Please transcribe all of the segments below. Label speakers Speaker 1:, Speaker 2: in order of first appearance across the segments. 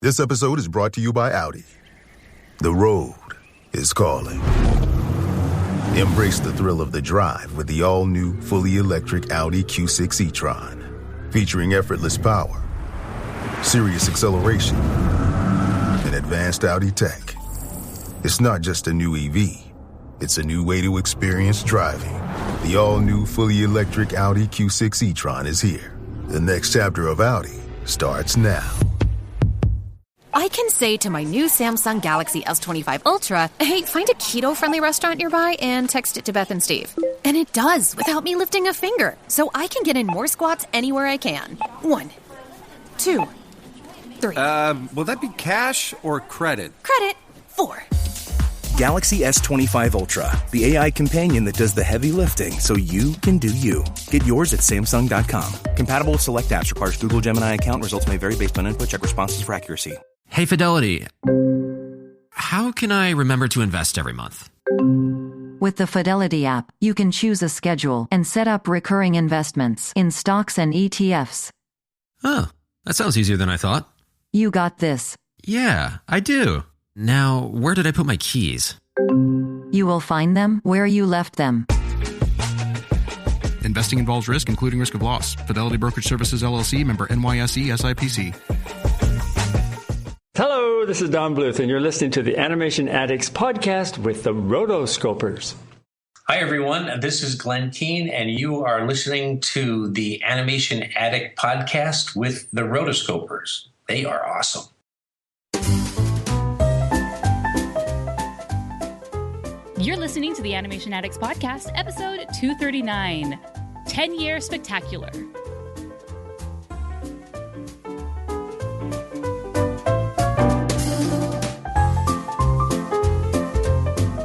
Speaker 1: This episode is brought to you by Audi. The road is calling. Embrace the thrill of the drive with the all-new, fully electric Audi Q6 e-tron. Featuring effortless power, serious acceleration, and advanced Audi tech. It's not just a new EV. It's a new way to experience driving. The all-new, fully electric Audi Q6 e-tron is here. The next chapter of Audi starts now.
Speaker 2: I can say to my new Samsung Galaxy S25 Ultra, hey, find a keto-friendly restaurant nearby and text it to Beth and Steve. And it does, without me lifting a finger. So I can get in more squats anywhere I can. 1, 2, 3.
Speaker 3: Will that be cash or credit?
Speaker 2: Credit. 4.
Speaker 4: Galaxy S25 Ultra, the AI companion that does the heavy lifting so you can do you. Get yours at Samsung.com. Compatible with select apps. Requires Google Gemini account. Results may vary based on input. Check responses for accuracy.
Speaker 5: Hey, Fidelity. How can I remember to invest every month?
Speaker 6: With the Fidelity app, you can choose a schedule and set up recurring investments in stocks and ETFs.
Speaker 5: Oh, that sounds easier than I thought.
Speaker 6: You got this.
Speaker 5: Yeah, I do. Now, where did I put my keys?
Speaker 6: You will find them where you left them.
Speaker 7: Investing involves risk, including risk of loss. Fidelity Brokerage Services, LLC, member NYSE, SIPC.
Speaker 8: Hello, this is Don Bluth, and you're listening to the Animation Addicts Podcast with the Rotoscopers.
Speaker 9: Hi, everyone. This is Glenn Keane, and you are listening to the Animation Addict Podcast with the Rotoscopers. They are awesome.
Speaker 10: You're listening to the Animation Addicts Podcast, episode 239, 10-Year Spectacular.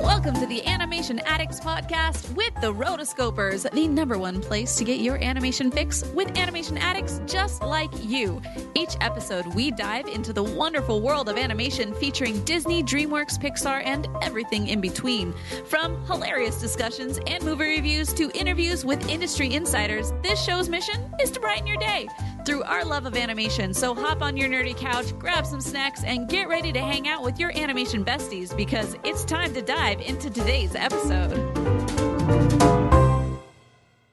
Speaker 10: Welcome to the Animation Addicts Podcast with the Rotoscopers, the #1 place to get your animation fix with animation addicts just like you. Each episode, we dive into the wonderful world of animation featuring Disney, DreamWorks, Pixar, and everything in between. From hilarious discussions and movie reviews to interviews with industry insiders, this show's mission is to brighten your day through our love of animation. So hop on your nerdy couch, grab some snacks, and get ready to hang out with your animation besties because it's time to dive into today's episode.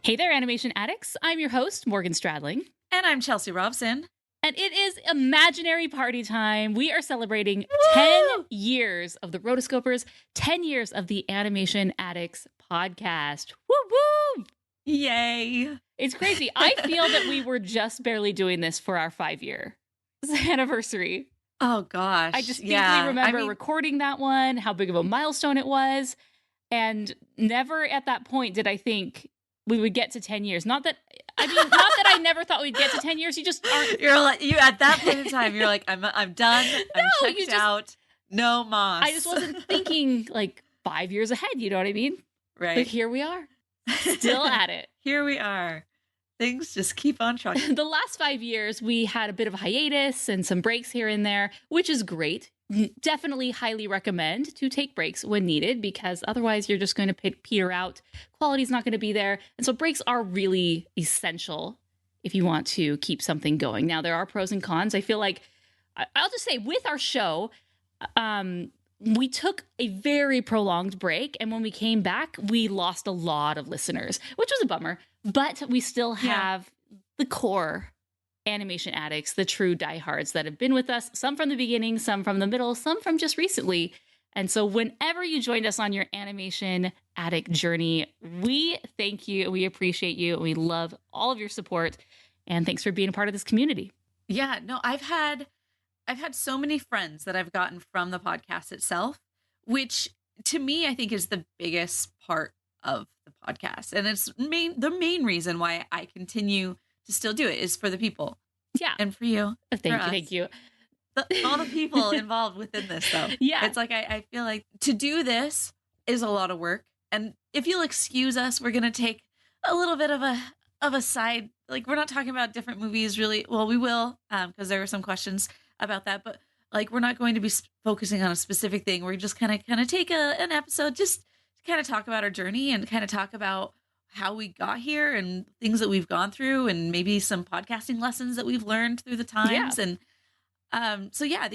Speaker 10: Hey there, animation addicts. I'm your host, Morgan Stradling.
Speaker 11: And I'm Chelsea Robson.
Speaker 10: And it is imaginary party time. We are celebrating 10 years of the Rotoscopers, 10 years of the Animation Addicts Podcast. Woo woo!
Speaker 11: Yay.
Speaker 10: It's crazy. I feel that we were just barely doing this for our 5-year anniversary.
Speaker 11: Oh, gosh.
Speaker 10: I just distinctly remember recording that one, how big of a milestone it was. And never at that point did I think we would get to 10 years. Not that I never thought we'd get to 10 years. You just aren't.
Speaker 11: You're like, you at that point in time, you're like, I'm done. I'm checked out. No moss.
Speaker 10: I just wasn't thinking like 5 years ahead. You know what I mean?
Speaker 11: Right.
Speaker 10: But here we are. Still at it.
Speaker 11: Here we are. Things just keep on trucking.
Speaker 10: The last 5 years, we had a bit of a hiatus and some breaks here and there, which is great. Definitely highly recommend to take breaks when needed because otherwise you're just going to peter out. Quality's not going to be there. And so breaks are really essential if you want to keep something going. Now, there are pros and cons. I feel like, I'll just say with our show, we took a very prolonged break, and when we came back, we lost a lot of listeners, which was a bummer, but we still have the core animation addicts, the true diehards that have been with us, some from the beginning, some from the middle, some from just recently. And so whenever you joined us on your animation addict journey, we thank you, we appreciate you, we love all of your support, and thanks for being a part of this community.
Speaker 11: Yeah, no, I've had so many friends that I've gotten from the podcast itself, which to me, I think is the biggest part of the podcast. And it's the main reason why I continue to still do it is for the people.
Speaker 10: Yeah.
Speaker 11: And for you.
Speaker 10: Thank you.
Speaker 11: All the people involved within this, though.
Speaker 10: Yeah.
Speaker 11: It's like, I feel like to do this is a lot of work. And if you'll excuse us, we're going to take a little bit of a side, like we're not talking about different movies really. Well, we will, because there were some questions about that, but like we're not going to be focusing on a specific thing. We're just kind of take an episode just to kind of talk about our journey and kind of talk about how we got here and things that we've gone through and maybe some podcasting lessons that we've learned through the times. And So yeah,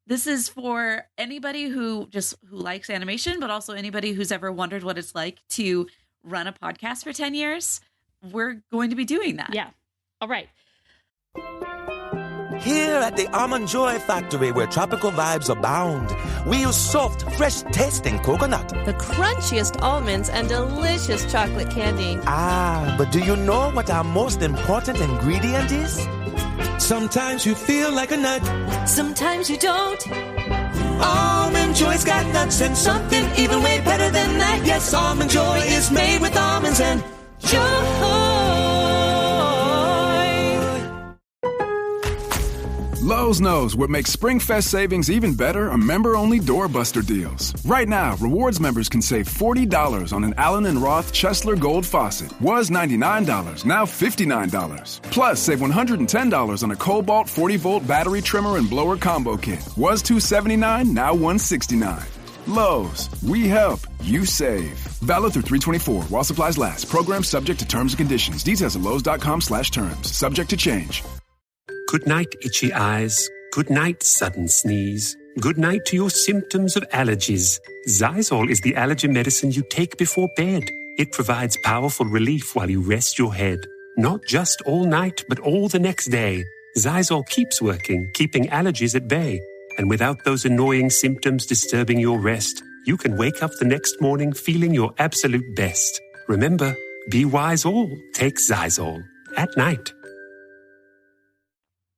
Speaker 11: this is for anybody who likes animation, but also anybody who's ever wondered what it's like to run a podcast for 10 years. We're going to be doing that.
Speaker 10: Yeah. All right.
Speaker 12: Here at the Almond Joy Factory, where tropical vibes abound, we use soft, fresh-tasting coconut.
Speaker 13: The crunchiest almonds and delicious chocolate candy.
Speaker 12: Ah, but do you know what our most important ingredient is? Sometimes you feel like a nut.
Speaker 13: Sometimes you don't.
Speaker 12: Almond Joy's got nuts and something even way better than that. Yes, Almond Joy is made with almonds and joy.
Speaker 14: Lowe's knows what makes SpringFest savings even better are member-only doorbuster deals. Right now, rewards members can save $40 on an Allen & Roth Chesler Gold faucet. Was $99, now $59. Plus, save $110 on a Cobalt 40-volt battery trimmer and blower combo kit. Was $279, now $169. Lowe's, we help, you save. Valid through 3/24 while supplies last. Program subject to terms and conditions. Details at lowes.com/terms. Subject to change.
Speaker 15: Good night, itchy eyes. Good night, sudden sneeze. Good night to your symptoms of allergies. Zysol is the allergy medicine you take before bed. It provides powerful relief while you rest your head. Not just all night, but all the next day. Zysol keeps working, keeping allergies at bay. And without those annoying symptoms disturbing your rest, you can wake up the next morning feeling your absolute best. Remember, be wise all. Take Zysol. At night.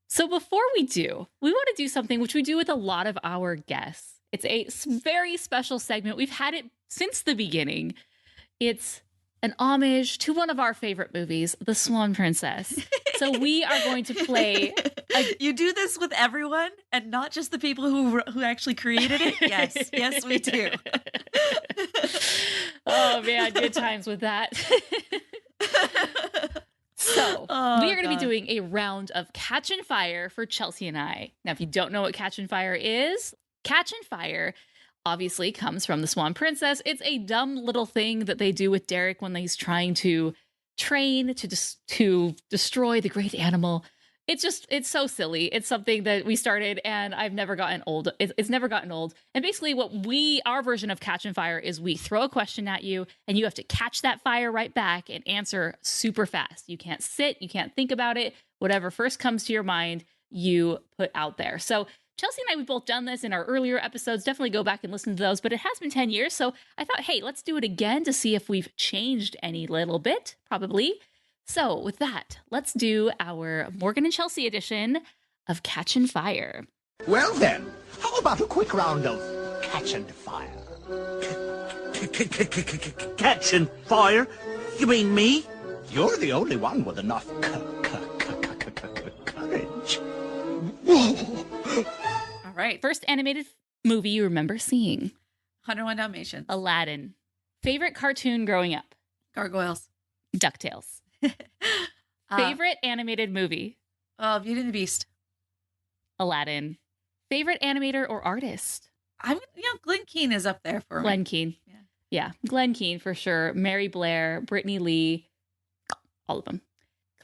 Speaker 10: So before we want to do something which we do with a lot of our guests. It's a very special segment. We've had it since the beginning. It's an homage to one of our favorite movies, The Swan Princess. So we are going to play.
Speaker 11: You do this with everyone and not just the people who actually created it? Yes, we do.
Speaker 10: Oh, man, good times with that. So we are going to be doing a round of Catch and Fire for Chelsea and I. Now, if you don't know what Catch and Fire is, Catch and Fire obviously comes from The Swan Princess. It's a dumb little thing that they do with Derek when he's trying to train to destroy the great animal. It's so silly. It's something that we started and I've never gotten old. It's never gotten old. And basically our version of Catch and Fire is we throw a question at you and you have to catch that fire right back and answer super fast. You can't sit, you can't think about it. Whatever first comes to your mind, you put out there. So Chelsea and I, we've both done this in our earlier episodes. Definitely go back and listen to those, but it has been 10 years. So I thought, hey, let's do it again to see if we've changed any little bit, probably. So with that, let's do our Morgan and Chelsea edition of Catch and Fire.
Speaker 16: Well then, how about a quick round of Catch and Fire? Catch and Fire? You mean me? You're the only one with enough courage.
Speaker 11: All right.
Speaker 10: First animated movie you remember seeing?
Speaker 11: 101 Dalmatians.
Speaker 10: Aladdin. Favorite cartoon growing up?
Speaker 11: Gargoyles.
Speaker 10: DuckTales. Favorite animated movie?
Speaker 11: Beauty and the Beast.
Speaker 10: Aladdin. Favorite animator or artist?
Speaker 11: Glenn Keane is up there for me.
Speaker 10: Glenn Keane. Yeah, Glenn Keane for sure. Mary Blair, Brittany Lee, all of them.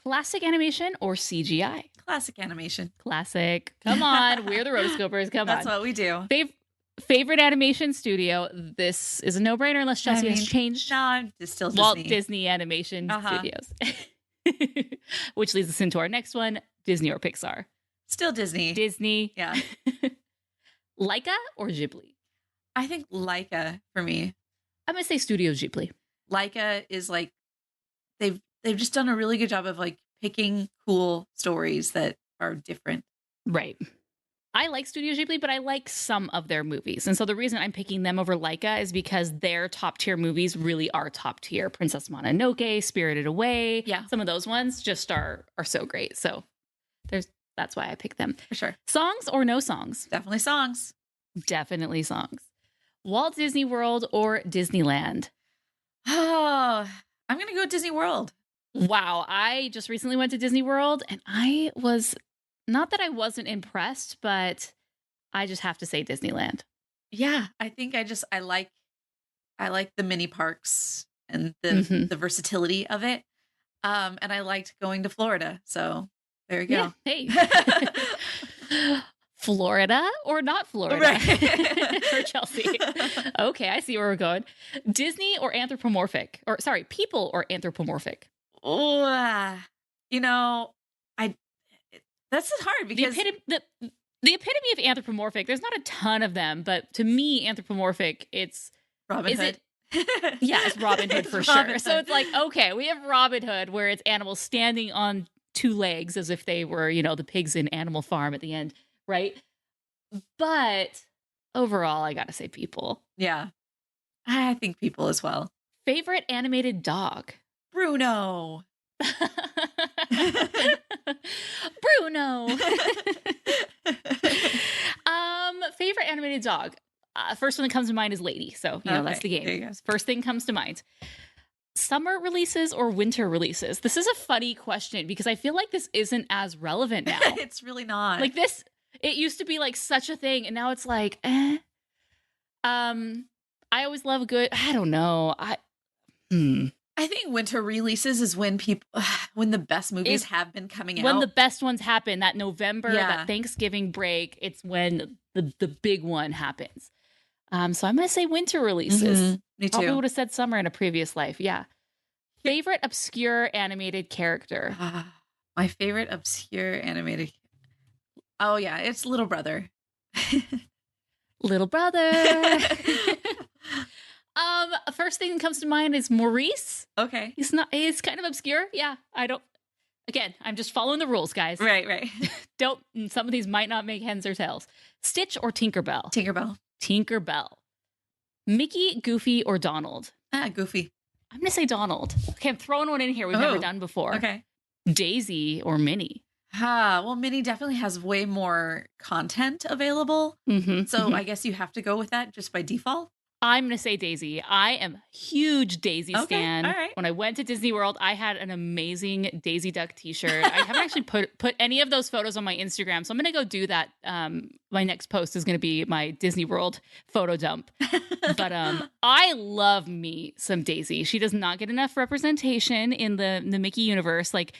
Speaker 10: Classic animation or CGI?
Speaker 11: Classic animation.
Speaker 10: Classic. Come on, we're the Rotoscopers. Come on.
Speaker 11: That's what we do.
Speaker 10: Favorite animation studio? This is a no-brainer unless Chelsea has changed.
Speaker 11: No, I'm still Disney.
Speaker 10: Walt Disney Animation Studios. Which leads us into our next one, Disney or Pixar?
Speaker 11: Still Disney.
Speaker 10: Disney.
Speaker 11: Yeah.
Speaker 10: Laika or Ghibli?
Speaker 11: I think Laika for me.
Speaker 10: I'm going to say Studio Ghibli.
Speaker 11: Laika is like, they've just done a really good job of like picking cool stories that are different.
Speaker 10: Right. I like Studio Ghibli, but I like some of their movies. And so the reason I'm picking them over Laika is because their top tier movies really are top tier. Princess Mononoke, Spirited Away.
Speaker 11: Yeah.
Speaker 10: Some of those ones just are so great. So that's why I picked them.
Speaker 11: For sure.
Speaker 10: Songs or no songs?
Speaker 11: Definitely songs.
Speaker 10: Definitely songs. Walt Disney World or Disneyland?
Speaker 11: Oh, I'm going to go Disney World.
Speaker 10: Wow. I just recently went to Disney World and I was... Not that I wasn't impressed, but I just have to say Disneyland.
Speaker 11: Yeah, I think I like the mini parks and the versatility of it. And I liked going to Florida. So there you go.
Speaker 10: Yeah, hey. Florida or not Florida?
Speaker 11: Right.
Speaker 10: For Chelsea. Okay, I see where we're going. Disney or anthropomorphic? Or sorry, people or anthropomorphic?
Speaker 11: Oh, you know, that's hard because
Speaker 10: the epitome of anthropomorphic, there's not a ton of them, but to me, anthropomorphic, it's
Speaker 11: Robin Hood.
Speaker 10: Yeah, it's Robin Hood for sure. So it's like, okay, we have Robin Hood where it's animals standing on two legs as if they were, the pigs in Animal Farm at the end, right? But overall, I gotta say people.
Speaker 11: Yeah, I think people as well.
Speaker 10: Favorite animated dog?
Speaker 11: Bruno.
Speaker 10: Bruno. Favorite animated dog? First one that comes to mind is Lady. So, that's the game.
Speaker 11: There you go.
Speaker 10: First thing comes to mind. Summer releases or winter releases? This is a funny question because I feel like this isn't as relevant now.
Speaker 11: It's really not.
Speaker 10: Like this, it used to be like such a thing, and now it's like, I always love a good, I don't know.
Speaker 11: I think winter releases is when when the best movies have been coming out.
Speaker 10: When the best ones happen, that November, that Thanksgiving break, it's when the big one happens. So I'm going to say winter releases.
Speaker 11: Mm-hmm. Me too.
Speaker 10: Probably would have said summer in a previous life. Yeah. Favorite obscure animated character?
Speaker 11: My favorite obscure animated. Oh yeah, it's Little Brother.
Speaker 10: Little Brother. First thing that comes to mind is Maurice.
Speaker 11: Okay.
Speaker 10: He's kind of obscure. Yeah. Again, I'm just following the rules, guys.
Speaker 11: Right.
Speaker 10: Some of these might not make heads or tails. Stitch or Tinkerbell?
Speaker 11: Tinkerbell.
Speaker 10: Mickey, Goofy, or Donald?
Speaker 11: Goofy.
Speaker 10: I'm going to say Donald. Okay, I'm throwing one in here we've never done before.
Speaker 11: Okay.
Speaker 10: Daisy or Minnie?
Speaker 11: Well, Minnie definitely has way more content available.
Speaker 10: Mm-hmm.
Speaker 11: So I guess you have to go with that just by default.
Speaker 10: I'm going to say Daisy. I am a huge Daisy stan.
Speaker 11: All right.
Speaker 10: When I went to Disney World, I had an amazing Daisy Duck t-shirt. I haven't actually put any of those photos on my Instagram, so I'm going to go do that. My next post is going to be my Disney World photo dump. But I love me some Daisy. She does not get enough representation in the Mickey universe. Like,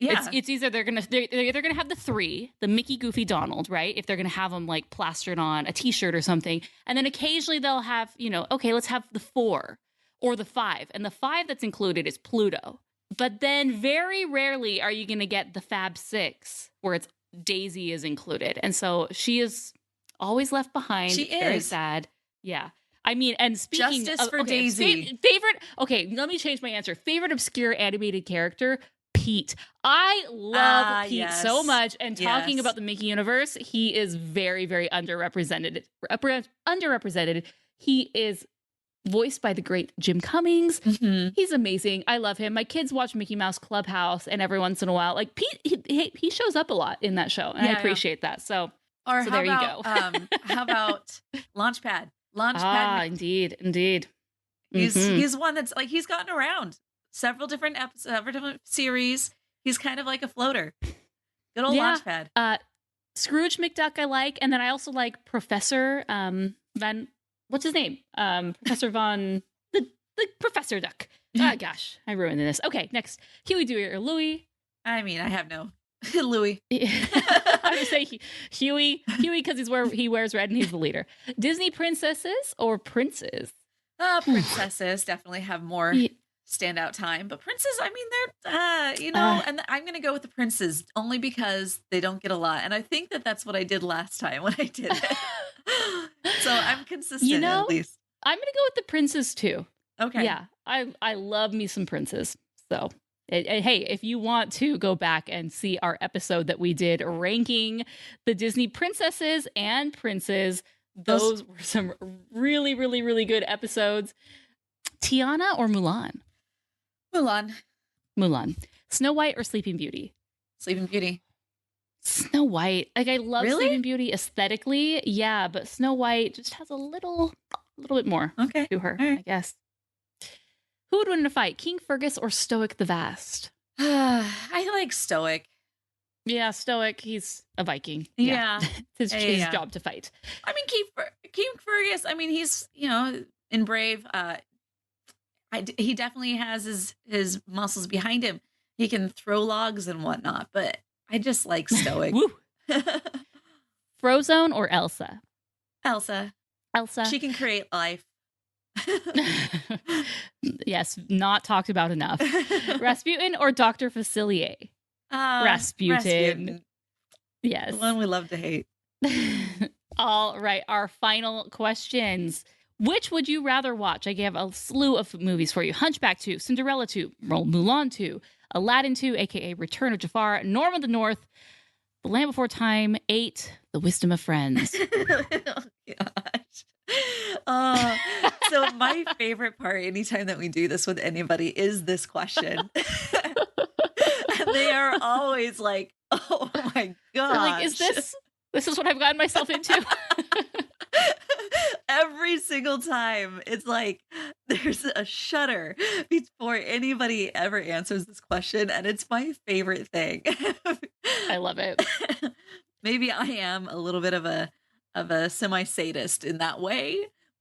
Speaker 10: it's either they're either gonna have the three, the Mickey, Goofy, Donald, right? If they're gonna have them like plastered on a T-shirt or something, and then occasionally they'll have, okay, let's have the 4 or the 5, and the 5 that's included is Pluto. But then very rarely are you gonna get the Fab 6 where it's Daisy is included, and so she is always left behind.
Speaker 11: She is
Speaker 10: very sad. Yeah. I mean, and speaking
Speaker 11: Justice for Daisy.
Speaker 10: Favorite. Okay, let me change my answer. Favorite obscure animated character. Pete. I love Pete so much. And talking about the Mickey universe, he is very, very underrepresented. He is voiced by the great Jim Cummings. Mm-hmm. He's amazing. I love him. My kids watch Mickey Mouse Clubhouse, and every once in a while, like Pete, he shows up a lot in that show, and I appreciate that. So there you go.
Speaker 11: How about Launchpad?
Speaker 10: Indeed.
Speaker 11: He's one that's like, he's gotten around. Several different episodes, several different series. He's kind of like a floater. Good old Launchpad.
Speaker 10: Scrooge McDuck I like, and then I also like Professor what's his name? Professor Von the Professor Duck. Oh gosh, I ruined this. Okay, next. Huey, Dewey, or Louie?
Speaker 11: I mean, I have no Louie.
Speaker 10: I would say Huey because he wears red and he's the leader. Disney princesses or princes?
Speaker 11: Princesses definitely have more standout time, but princes, I mean, they're and I'm gonna go with the princes only because they don't get a lot, and I think that's what I did last time when I did it. So I'm consistent, at least.
Speaker 10: I'm gonna go with the princes too.
Speaker 11: Okay.
Speaker 10: Yeah, I love me some princes. So hey, if you want to go back and see our episode that we did ranking the Disney princesses and princes, those were some really, really, really good episodes. Tiana or Mulan? Mulan. Snow White or Sleeping Beauty?
Speaker 11: Sleeping Beauty.
Speaker 10: Snow White. Like, I love Sleeping Beauty aesthetically. Yeah, but Snow White just has a little bit more to her, I guess. Who would win in a fight, King Fergus or Stoic the Vast?
Speaker 11: I like Stoic.
Speaker 10: Yeah, Stoic. He's a Viking.
Speaker 11: Yeah.
Speaker 10: It's his job to fight.
Speaker 11: I mean, King Fergus, I mean, he's, in Brave, he definitely has his muscles behind him. He can throw logs and whatnot, but I just like Stoic.
Speaker 10: Woo. Frozone or Elsa?
Speaker 11: Elsa. She can create life.
Speaker 10: Yes, not talked about enough. Rasputin or Dr. Facilier? Rasputin. Yes.
Speaker 11: The one we love to hate.
Speaker 10: All right, our final questions. Which would you rather watch? I gave a slew of movies for you. Hunchback 2, Cinderella 2, Mulan 2, Aladdin 2, aka Return of Jafar, Norm of the North, The Land Before Time, 8, The Wisdom of Friends.
Speaker 11: Oh gosh. So my favorite part anytime that we do this with anybody is this question. And they are always like, oh my gosh.
Speaker 10: Like, is this is what I've gotten myself into?
Speaker 11: Every single time it's like there's a shudder before anybody ever answers this question, and it's my favorite thing.
Speaker 10: I love it.
Speaker 11: Maybe I am a little bit of a semi-sadist in that way,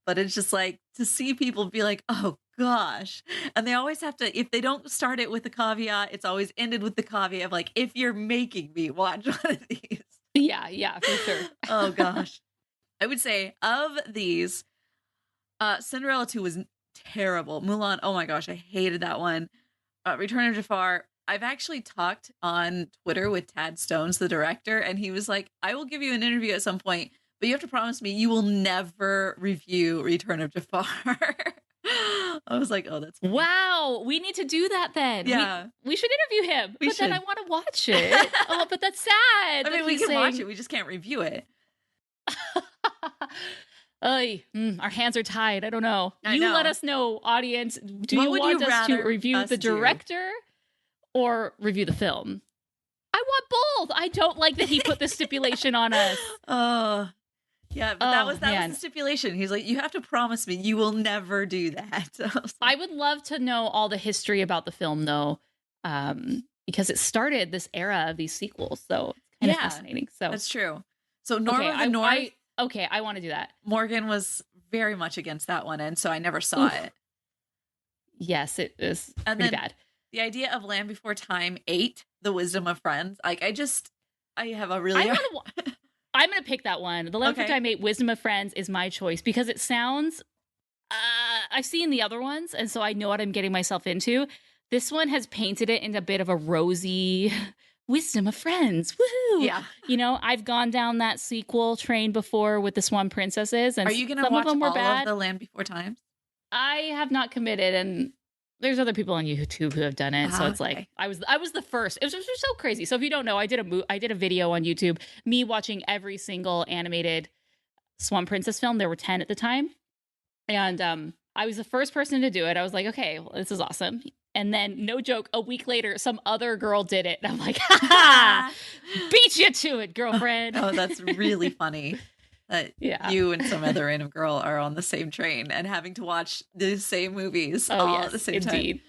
Speaker 11: but it's just like to see people be like, oh gosh. And they always have to, if they don't start it with the caveat, it's always ended with the caveat of like, if you're making me watch one of these.
Speaker 10: Yeah, for sure.
Speaker 11: Oh gosh. I would say of these, Cinderella 2 was terrible. Mulan, oh my gosh, I hated that one. Return of Jafar, I've actually talked on Twitter with Tad Stones, the director, and he was like, I will give you an interview at some point, but you have to promise me you will never review Return of Jafar. I was like, oh, that's funny.
Speaker 10: Wow. We need to do that then.
Speaker 11: Yeah.
Speaker 10: We should interview him.
Speaker 11: We
Speaker 10: but
Speaker 11: should.
Speaker 10: then I want to watch it. Oh, but that's sad.
Speaker 11: I mean, we can watch it. We just can't review it.
Speaker 10: Our hands are tied. I don't know.
Speaker 11: I
Speaker 10: you
Speaker 11: know.
Speaker 10: let us know, audience. Do
Speaker 11: What
Speaker 10: you
Speaker 11: would
Speaker 10: want
Speaker 11: you
Speaker 10: us to
Speaker 11: rather
Speaker 10: review
Speaker 11: us
Speaker 10: the
Speaker 11: do?
Speaker 10: director or review the film? I want both. I don't like that he put the stipulation on us.
Speaker 11: Yeah, but that was
Speaker 10: man.
Speaker 11: the stipulation. He's like, you have to promise me you will never do that.
Speaker 10: I would love to know all the history about the film, though, because it started this era of these sequels. So it's kind of fascinating. So
Speaker 11: that's true. So Norm of the North.
Speaker 10: I want to do that.
Speaker 11: Morgan was very much against that one, and so I never saw it.
Speaker 10: Yes, it is
Speaker 11: And
Speaker 10: pretty
Speaker 11: then
Speaker 10: bad.
Speaker 11: The idea of Land Before Time 8, The Wisdom of Friends. Like, I have a really...
Speaker 10: I'm going to pick that one. The Land Before Time 8, Wisdom of Friends is my choice because it sounds... I've seen the other ones, and so I know what I'm getting myself into. This one has painted it in a bit of a rosy... Wisdom of Friends. Woohoo!
Speaker 11: Yeah.
Speaker 10: You know, I've gone down that sequel train before with the Swan Princesses, and
Speaker 11: are you going to
Speaker 10: some
Speaker 11: watch
Speaker 10: of them were
Speaker 11: all
Speaker 10: bad.
Speaker 11: of the Land Before Time?
Speaker 10: I have not committed, and there's other people on YouTube who have done it. So it's like I was the first. It was so crazy. So if you don't know, I did a video on YouTube, me watching every single animated Swan Princess film. There were 10 at the time, and I was the first person to do it. I was like, okay, well, this is awesome. And then, no joke, a week later, some other girl did it. And I'm like, ha! Beat you to it, girlfriend.
Speaker 11: Oh, that's really funny. That you and some other random girl are on the same train and having to watch the same movies all at the same time.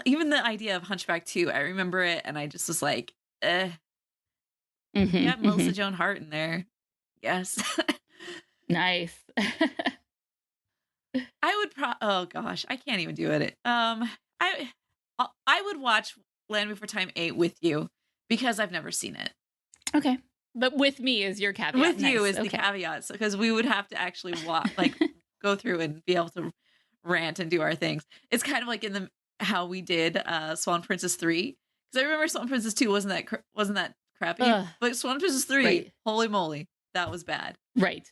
Speaker 11: Even the idea of Hunchback 2, I remember it, and I just was like,
Speaker 10: Mm-hmm,
Speaker 11: yeah, Melissa Joan Hart in there. Yes.
Speaker 10: Nice.
Speaker 11: I would oh gosh, I can't even do it. I would watch Land Before Time 8 with you because I've never seen it.
Speaker 10: Okay. But with me is your caveat.
Speaker 11: With you
Speaker 10: Nice.
Speaker 11: is the caveat, because we would have to actually go through and be able to rant and do our things. It's kind of like in how we did Swan Princess 3, because I remember Swan Princess 2 wasn't that crappy, but Swan Princess 3, holy moly, that was bad.
Speaker 10: Right.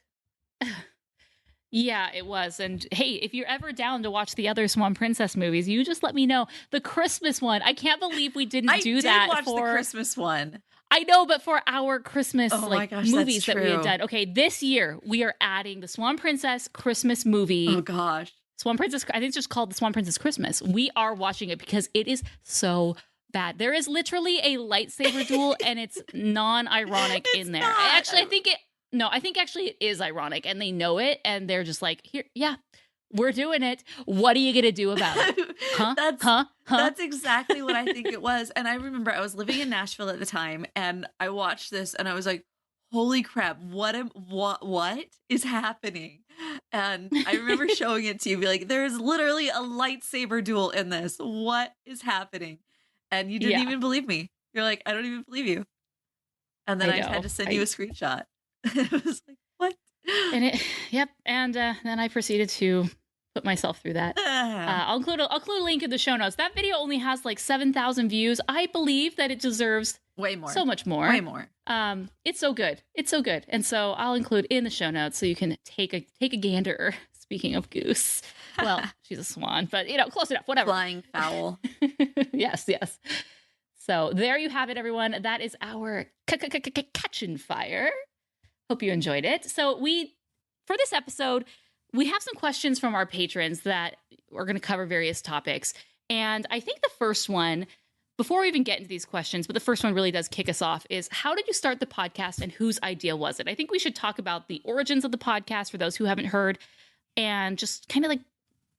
Speaker 10: Yeah, it was. And hey, if you're ever down to watch the other Swan Princess movies, you just let me know. The Christmas one, I can't believe we didn't do that.
Speaker 11: I did watch the Christmas one.
Speaker 10: I know, but for our Christmas movies
Speaker 11: that's
Speaker 10: that we had
Speaker 11: true.
Speaker 10: done. Okay, this year we are adding the Swan Princess Christmas movie.
Speaker 11: Oh gosh.
Speaker 10: Swan Princess, I think it's just called the Swan Princess Christmas. We are watching it because it is so bad. There is literally a lightsaber duel and it's non-ironic in there. I think it is ironic and they know it and they're just like, here, yeah, we're doing it. What are you going to do about it? Huh?
Speaker 11: That's exactly what I think it was. And I remember I was living in Nashville at the time and I watched this and I was like, holy crap, what is happening? And I remember showing it to you, be like, there's literally a lightsaber duel in this. What is happening? And you didn't even believe me. You're like, I don't even believe you. And then I had to send you a screenshot. It was like, what?
Speaker 10: And then I proceeded to put myself through that. I'll include a link in the show notes. That video only has like 7,000 views. I believe that it deserves
Speaker 11: way more,
Speaker 10: so much more,
Speaker 11: way more.
Speaker 10: It's so good. It's so good. And so I'll include in the show notes so you can take a gander. Speaking of goose, well, she's a swan, but close enough. Whatever.
Speaker 11: Flying fowl.
Speaker 10: Yes. So there you have it, everyone. That is our Catchin' Fire. Hope you enjoyed it. So for this episode, we have some questions from our patrons that are going to cover various topics. And I think the first one, before we even get into these questions, but the first one really does kick us off, is how did you start the podcast and whose idea was it? I think we should talk about the origins of the podcast for those who haven't heard, and just kind of like,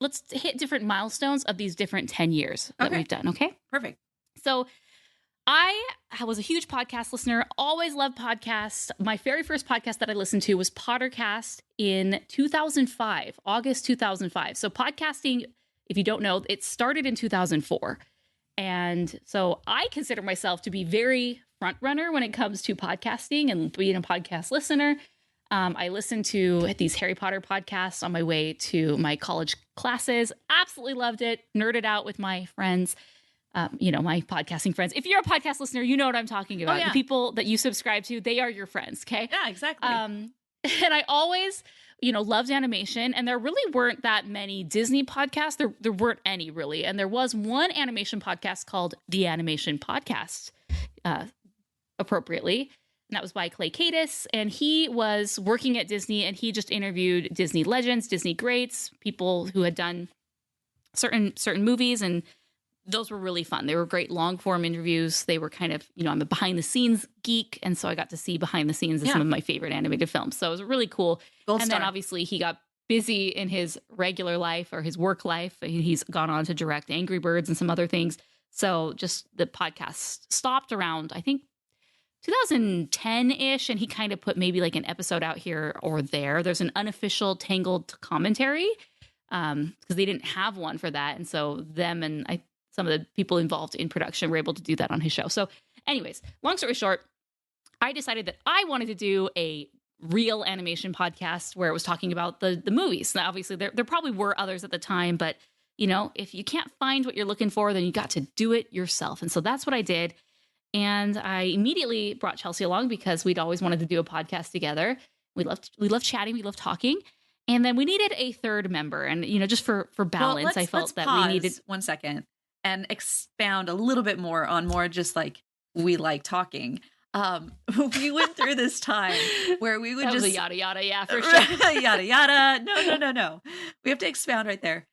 Speaker 10: let's hit different milestones of these different 10 years that we've done. Okay.
Speaker 11: Perfect.
Speaker 10: So I was a huge podcast listener, always loved podcasts. My very first podcast that I listened to was Pottercast in 2005, August 2005. So podcasting, if you don't know, it started in 2004. And so I consider myself to be very front runner when it comes to podcasting and being a podcast listener. I listened to these Harry Potter podcasts on my way to my college classes. Absolutely loved it. Nerded out with my friends. My podcasting friends. If you're a podcast listener, you know what I'm talking about. The people that you subscribe to, they are your friends, okay?
Speaker 11: Yeah, exactly.
Speaker 10: And I always, loved animation, and there really weren't that many Disney podcasts. There weren't any, really. And there was one animation podcast called The Animation Podcast, appropriately. And that was by Clay Cadis, and he was working at Disney, and he just interviewed Disney legends, Disney greats, people who had done certain movies, and those were really fun. They were great long form interviews. They were kind of, I'm a behind the scenes geek. And so I got to see behind the scenes of some of my favorite animated films. So it was really cool. Then obviously he got busy in his regular life or his work life. He's gone on to direct Angry Birds and some other things. So just the podcast stopped around, I think, 2010-ish. And he kind of put maybe like an episode out here or there. There's an unofficial Tangled commentary because they didn't have one for that. And so them and some of the people involved in production were able to do that on his show. So anyways, long story short, I decided that I wanted to do a real animation podcast where it was talking about the movies. Now, obviously, there probably were others at the time, but, if you can't find what you're looking for, then you got to do it yourself. And so that's what I did. And I immediately brought Chelsea along because we'd always wanted to do a podcast together. We loved chatting. We loved talking. And then we needed a third member. And, just for balance, I felt that we needed...
Speaker 11: 1 second. And expound a little bit more on more just like we like talking. We went through this time where we would
Speaker 10: that
Speaker 11: just
Speaker 10: was a yada yada, yeah, for sure.
Speaker 11: Yada yada. No. We have to expound right there.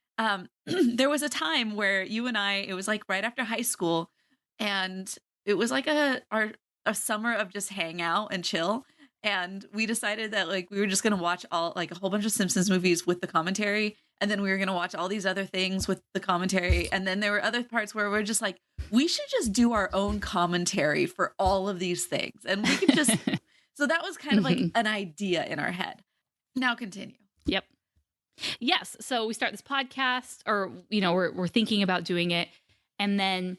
Speaker 11: There was a time where you and I, it was like right after high school, and it was like a summer of just hang out and chill. And we decided that like we were just gonna watch a whole bunch of Simpsons movies with the commentary. And then we were going to watch all these other things with the commentary. And then there were other parts where we're just like, we should just do our own commentary for all of these things. And we could just, so that was kind of like an idea in our head. Now continue.
Speaker 10: Yep. Yes. So we start this podcast or, we're thinking about doing it. And then,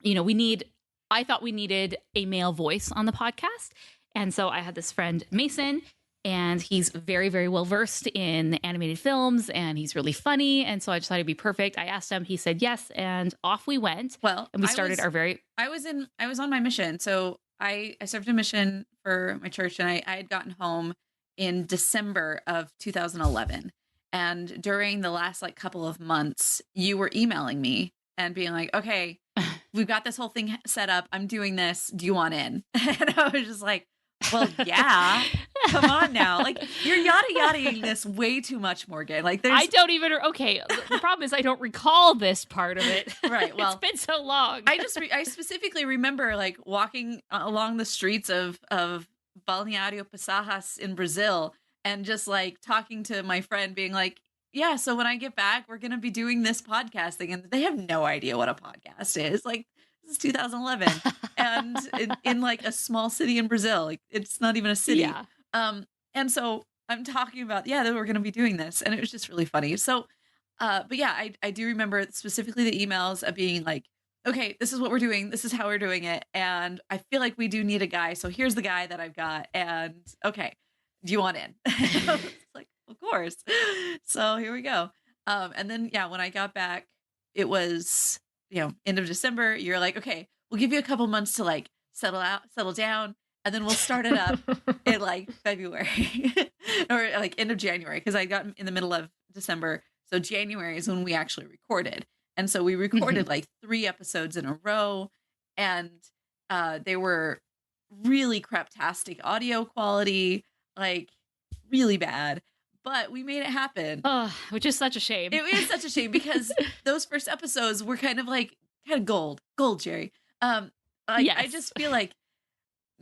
Speaker 10: I thought we needed a male voice on the podcast. And so I had this friend, Mason, and he's very, very well versed in animated films, and he's really funny. And so I just thought it'd be perfect. I asked him, he said yes, and off we went.
Speaker 11: Well,
Speaker 10: and we started
Speaker 11: I was on my mission. So I served a mission for my church, and I had gotten home in December of 2011. And during the last couple of months, you were emailing me and being like, okay, we've got this whole thing set up. I'm doing this. Do you want in? And I was just like, well, yeah, come on now. You're yada-yadaing this way too much, Morgan.
Speaker 10: I don't even, okay. The problem is I don't recall this part of it.
Speaker 11: Right. Well,
Speaker 10: it's been so long.
Speaker 11: I specifically remember walking along the streets of Balneário Pasajas in Brazil and just talking to my friend being like, yeah, so when I get back, we're going to be doing this podcast thing. And they have no idea what a podcast is. This is 2011 and in a small city in Brazil. It's not even a city.
Speaker 10: Yeah.
Speaker 11: And so I'm talking about, that we're going to be doing this. And it was just really funny. So, but yeah, I do remember specifically the emails of being like, okay, this is what we're doing. This is how we're doing it. And I feel like we do need a guy. So here's the guy that I've got. And okay, do you want in? It's like, of course. So here we go. And then, yeah, when I got back, it was, end of December. You're like, okay, we'll give you a couple months to like settle down. And then we'll start it up in like February or like end of January. Cause I got in the middle of December. So January is when we actually recorded. And so we recorded like 3 episodes in a row, and they were really craptastic audio quality, like really bad, but we made it happen.
Speaker 10: Oh, which is such a shame.
Speaker 11: It is such a shame because those first episodes were kind of gold, Jerry. Yes. I just feel like,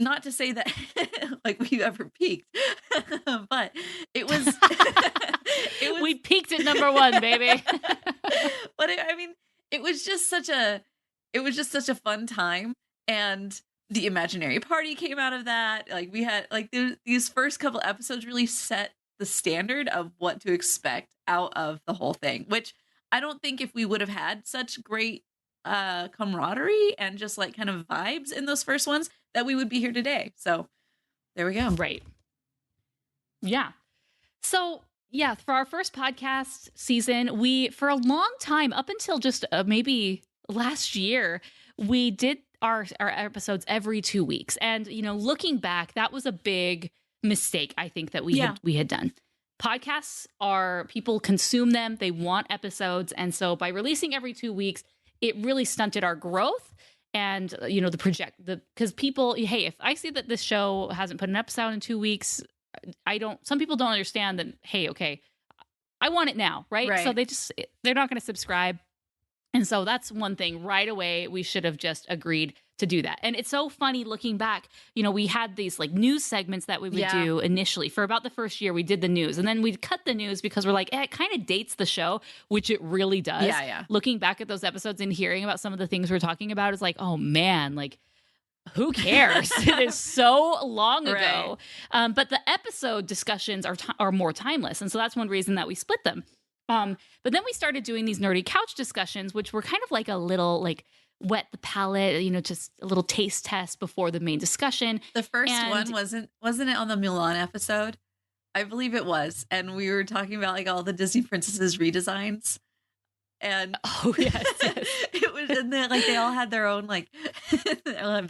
Speaker 11: not to say that like we ever peaked, but it was,
Speaker 10: we peaked at number 1, baby.
Speaker 11: But it was just such a fun time, and the imaginary party came out of that. Like we had like these first couple episodes really set the standard of what to expect out of the whole thing, which I don't think if we would have had such great camaraderie and just like kind of vibes in those first ones, that we would be here today. So there we go.
Speaker 10: Right. Yeah. So yeah, for our first podcast season, we, for a long time, up until just maybe last year, we did our episodes every 2 weeks. And, looking back, that was a big mistake, I think, that we had done. Podcasts are, people consume them. They want episodes. And so by releasing every 2 weeks, it really stunted our growth. And, because people, hey, if I see that this show hasn't put an episode in 2 weeks, some people don't understand that, hey, okay, I want it now, right? So they're not going to subscribe. And so that's one thing right away. We should have just agreed to do that. And it's so funny looking back, we had these like news segments that we would do initially. For about the first year, we did the news, and then we'd cut the news because we're like, it kind of dates the show, which it really does.
Speaker 11: Yeah.
Speaker 10: Looking back at those episodes and hearing about some of the things we're talking about is like, oh man, like, who cares? It is so long ago. But the episode discussions are more timeless. And so that's one reason that we split them. But then we started doing these nerdy couch discussions, which were kind of like a little like wet the palate, just a little taste test before the main discussion.
Speaker 11: The first one wasn't it on the Mulan episode? I believe it was. And we were talking about like all the Disney princesses redesigns. And
Speaker 10: yes.
Speaker 11: It was, and then like they all had their own like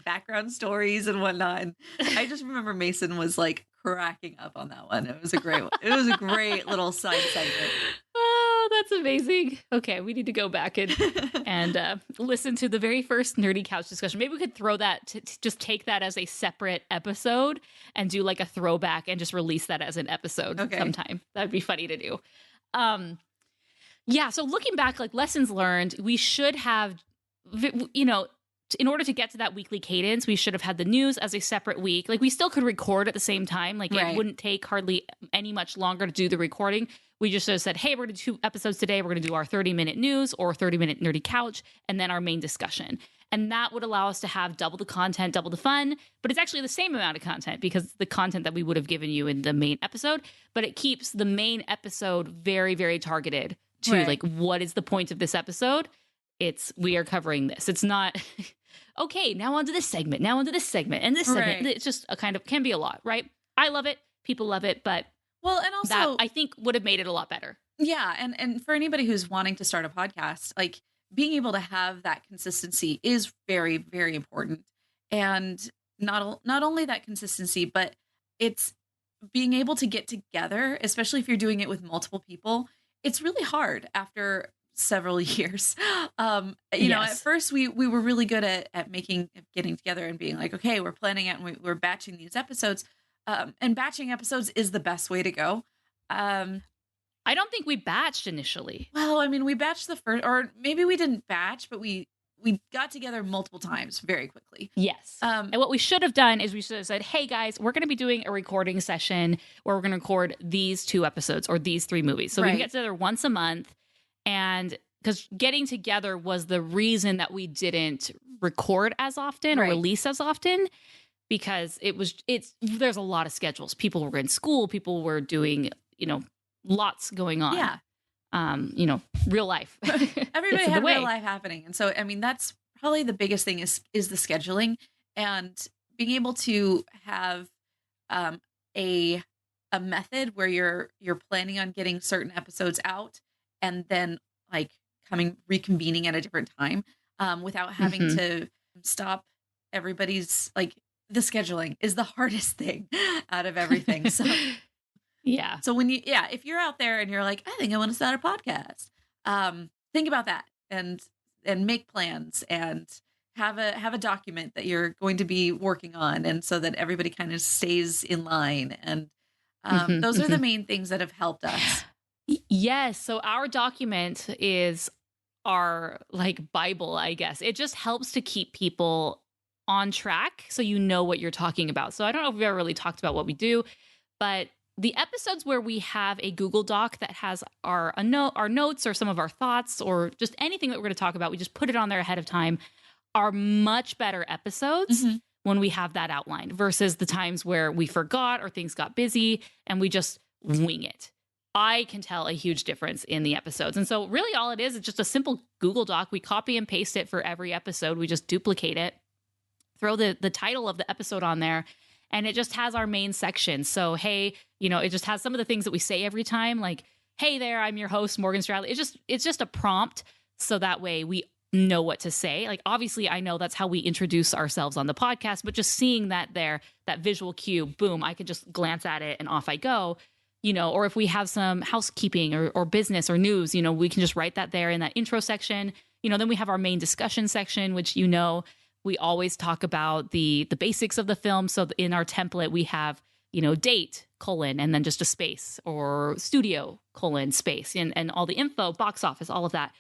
Speaker 11: background stories and whatnot. And I just remember Mason was like cracking up on that one. It was a great one. It was a great little side segment.
Speaker 10: Oh, that's amazing. Okay, we need to go back and listen to the very first nerdy couch discussion. Maybe we could throw that to just take that as a separate episode and do like a throwback and just release that as an episode sometime. That'd be funny to do. Yeah, so looking back, like lessons learned, we should have, in order to get to that weekly cadence, we should have had the news as a separate week. Like we still could record at the same time. Like it wouldn't take hardly any much longer to do the recording. We just sort of said, hey, we're going to do 2 episodes today. We're going to do our 30-minute news or 30-minute nerdy couch, and then our main discussion. And that would allow us to have double the content, double the fun, but it's actually the same amount of content because it's the content that we would have given you in the main episode, but it keeps the main episode very, very targeted to like, what is the point of this episode? It's, we are covering this. It's not, okay, now onto this segment, and this segment. It's just a kind of, can be a lot, right? I love it. People love it, but
Speaker 11: well, and also
Speaker 10: that I think would have made it a lot better.
Speaker 11: Yeah. And for anybody who's wanting to start a podcast, like being able to have that consistency is very, very important. And not only that consistency, but it's being able to get together, especially if you're doing it with multiple people. It's really hard after several years. At first we were really good at getting together and being like, okay, we're planning it and we're batching these episodes. And batching episodes is the best way to go.
Speaker 10: I don't think we batched initially.
Speaker 11: Well, I mean, we batched the first, or maybe we didn't batch, but we got together multiple times very quickly.
Speaker 10: Yes. And what we should have done is we should have said, hey guys, we're going to be doing a recording session where we're going to record these 2 episodes or these 3 movies. So we can get together once a month. And because getting together was the reason that we didn't record as often or release as often, because there's a lot of schedules. People were in school, people were doing, lots going on.
Speaker 11: Yeah.
Speaker 10: Real life.
Speaker 11: Everybody had real life happening. And so, I mean, that's probably the biggest thing is the scheduling, and being able to have a method where you're planning on getting certain episodes out and then like reconvening at a different time without having to stop everybody's, like, the scheduling is the hardest thing out of everything. So
Speaker 10: yeah.
Speaker 11: So if you're out there and you're like, I think I want to start a podcast, think about that and make plans and have a document that you're going to be working on, and so that everybody kind of stays in line. And those are the main things that have helped us.
Speaker 10: Yes. So our document is our like Bible, I guess. It just helps to keep people on track so you know what you're talking about. So I don't know if we've ever really talked about what we do, but the episodes where we have a Google Doc that has our notes or some of our thoughts or just anything that we're going to talk about, we just put it on there ahead of time, are much better episodes when we have that outline versus the times where we forgot or things got busy and we just wing it. I can tell a huge difference in the episodes. And so really all it is just a simple Google Doc. We copy and paste it for every episode. We just duplicate it, throw the title of the episode on there, and it just has our main section. So, hey, it just has some of the things that we say every time, like, hey there, I'm your host, Morgan Stradley. It's just a prompt. So that way we know what to say. Like, obviously I know that's how we introduce ourselves on the podcast, but just seeing that visual cue, boom, I can just glance at it and off I go. Or if we have some housekeeping or business or news, we can just write that there in that intro section. Then we have our main discussion section, which, we always talk about the basics of the film. So in our template, we have, date, and then just a space, or studio, space, and all the info, box office, all of that.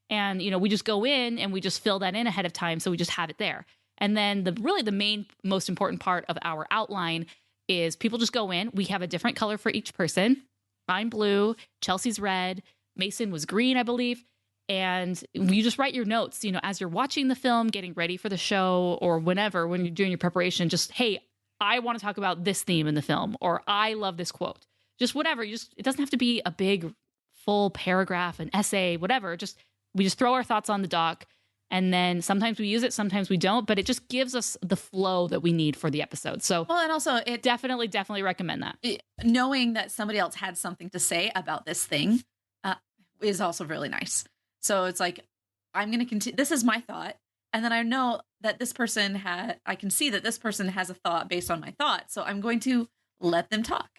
Speaker 10: And, we just go in and we just fill that in ahead of time. So we just have it there. And then the main, most important part of our outline is people just go in. We have a different color for each person. I'm blue, Chelsea's red, Mason was green, I believe. And you just write your notes, as you're watching the film, getting ready for the show, or whenever, when you're doing your preparation, just, hey, I want to talk about this theme in the film, or I love this quote, just whatever. It doesn't have to be a big full paragraph, an essay, whatever. We just throw our thoughts on the doc. And then sometimes we use it, sometimes we don't, but it just gives us the flow that we need for the episode. So,
Speaker 11: well, and also it
Speaker 10: definitely recommend that.
Speaker 11: Knowing that somebody else had something to say about this thing is also really nice. So it's like, I'm going to continue. This is my thought. And then I know that I can see that this person has a thought based on my thought. So I'm going to let them talk.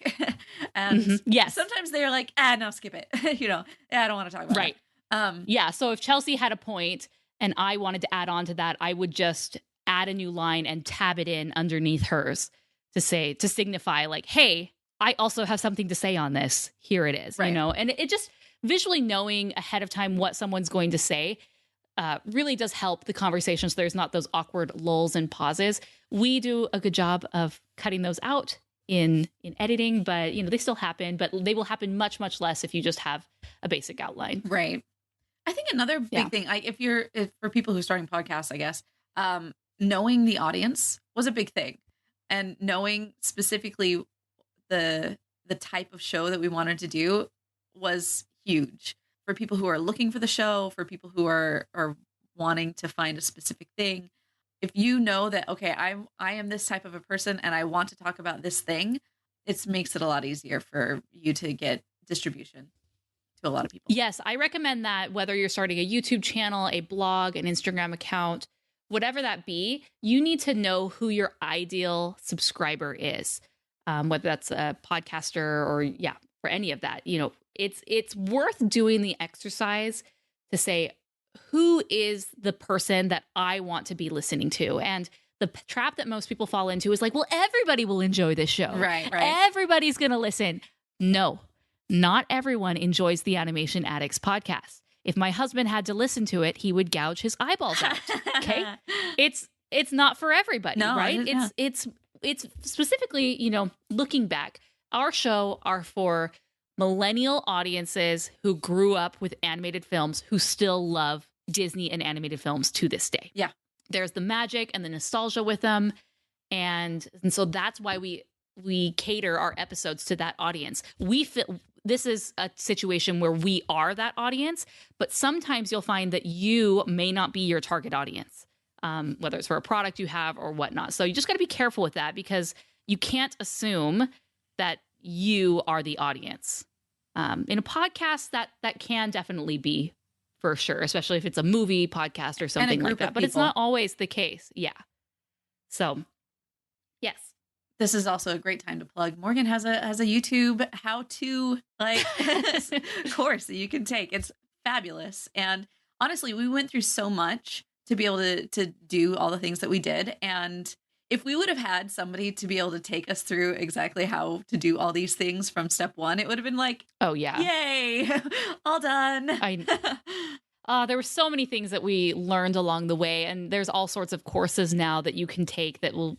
Speaker 11: And
Speaker 10: yes,
Speaker 11: sometimes they're like, no, skip it. I don't want to talk about it.
Speaker 10: Yeah. So if Chelsea had a point and I wanted to add on to that, I would just add a new line and tab it in underneath hers to signify like, hey, I also have something to say on this. Here it is, and it just visually knowing ahead of time what someone's going to say really does help the conversation. So there's not those awkward lulls and pauses. We do a good job of cutting those out in editing, but they still happen, but they will happen much, much less if you just have a basic outline.
Speaker 11: Right. I think another big thing, like if for people who are starting podcasts, I guess, knowing the audience was a big thing, and knowing specifically the type of show that we wanted to do was huge for people who are looking for the show, for people who are wanting to find a specific thing. If you know that, okay, I am this type of a person and I want to talk about this thing, it makes it a lot easier for you to get distribution to a lot of people.
Speaker 10: Yes, I recommend that whether you're starting a YouTube channel, a blog, an Instagram account, whatever that be, you need to know who your ideal subscriber is, whether that's a podcaster or for any of that. It's worth doing the exercise to say, who is the person that I want to be listening to? And the trap that most people fall into is like, well, everybody will enjoy this show.
Speaker 11: Right.
Speaker 10: Everybody's going to listen. No. Not everyone enjoys the Animation Addicts podcast. If my husband had to listen to it, he would gouge his eyeballs out. Okay, it's not for everybody, right? It's specifically, looking back, our show are for millennial audiences who grew up with animated films, who still love Disney and animated films to this day.
Speaker 11: Yeah,
Speaker 10: there's the magic and the nostalgia with them, and so that's why we cater our episodes to that audience. This is a situation where we are that audience, but sometimes you'll find that you may not be your target audience. whether it's for a product you have or whatnot. So you just got to be careful with that because you can't assume that you are the audience. In a podcast, that can definitely be for sure, especially if it's a movie podcast or something like that. But it's not always the case. Yeah. So, yes.
Speaker 11: This is also a great time to plug. Morgan has a YouTube how-to course that you can take. It's fabulous. And honestly, we went through so much to be able to do all the things that we did. And if we would have had somebody to be able to take us through exactly how to do all these things from step one, it would have been like,
Speaker 10: oh yeah,
Speaker 11: yay, all done.
Speaker 10: There were so many things that we learned along the way. And there's all sorts of courses now that you can take that will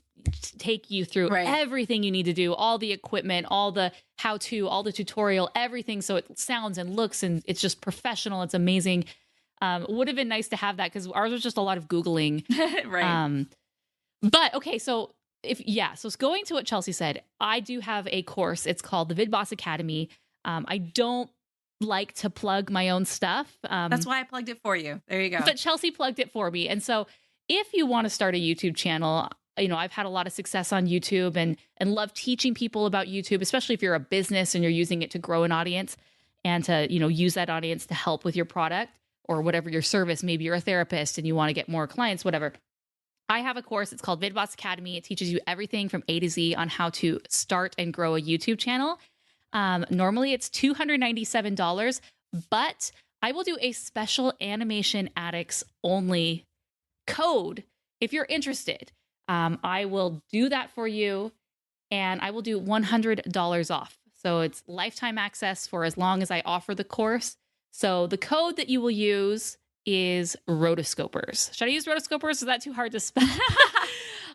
Speaker 10: take you through everything you need to do, all the equipment, all the how-to, all the tutorial, everything. So it sounds and looks and it's just professional. It's amazing. Would have been nice to have that because ours was just a lot of Googling.
Speaker 11: Right.
Speaker 10: But okay, so so going to what Chelsea said, I do have a course. It's called the VidBoss Academy. I don't like to plug my own stuff.
Speaker 11: That's why I plugged it for you. There you go.
Speaker 10: But Chelsea plugged it for me. And so if you want to start a YouTube channel, I've had a lot of success on YouTube and love teaching people about YouTube, especially if you're a business and you're using it to grow an audience and to, use that audience to help with your product or whatever your service. Maybe you're a therapist and you want to get more clients, whatever. I have a course. It's called VidBoss Academy. It teaches you everything from A to Z on how to start and grow a YouTube channel. Normally it's $297, but I will do a special Animation Addicts only code if you're interested. I will do that for you and I will do $100 off. So it's lifetime access for as long as I offer the course. So the code that you will use is Rotoscopers. Should I use Rotoscopers? Is that too hard to spell?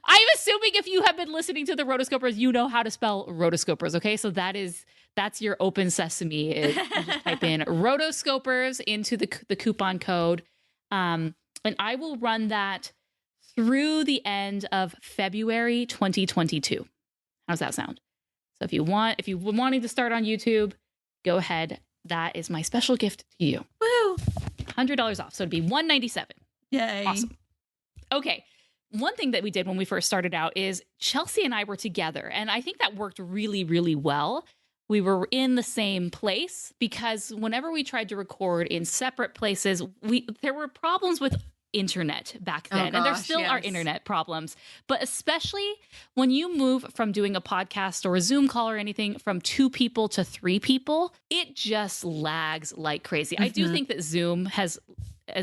Speaker 10: I'm assuming if you have been listening to the Rotoscopers, you know how to spell Rotoscopers. Okay, so that's your open sesame. You just type in Rotoscopers into the coupon code, and I will run that through the end of February 2022. How's that sound? So if you're wanting to start on YouTube, go ahead. That is my special gift to you.
Speaker 11: Woo!
Speaker 10: $100 off. So it'd be $197.
Speaker 11: Yay.
Speaker 10: Awesome. Okay. One thing that we did when we first started out is Chelsea and I were together. And I think that worked really, really well. We were in the same place because whenever we tried to record in separate places, there were problems with internet back then. And there still are internet problems. But especially when you move from doing a podcast or a Zoom call or anything from 2 people to 3 people, it just lags like crazy. I do think that Zoom has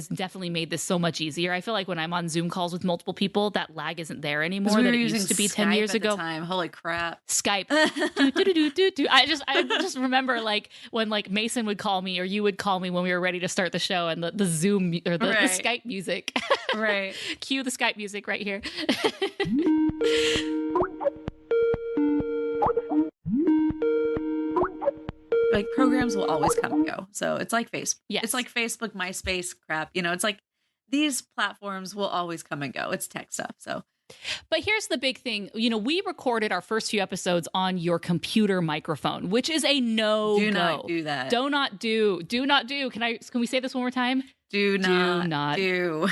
Speaker 10: definitely made this so much easier. I feel like when I'm on Zoom calls with multiple people, that lag isn't there anymore than it used to be 10 years ago.
Speaker 11: Holy crap.
Speaker 10: Skype. I just remember like when like Mason would call me or you would call me when we were ready to start the show and the Zoom or the Skype music.
Speaker 11: Right.
Speaker 10: Cue the Skype music right here.
Speaker 11: Like programs will always come and go. So it's like Facebook.
Speaker 10: Yes.
Speaker 11: It's like Facebook, MySpace crap. It's like these platforms will always come and go. It's tech stuff. So,
Speaker 10: but here's the big thing. We recorded our first few episodes on your computer microphone, which is a no-go.
Speaker 11: Do not do that.
Speaker 10: Do not do. Do not do. Can we say this one more time?
Speaker 11: Do not
Speaker 10: do.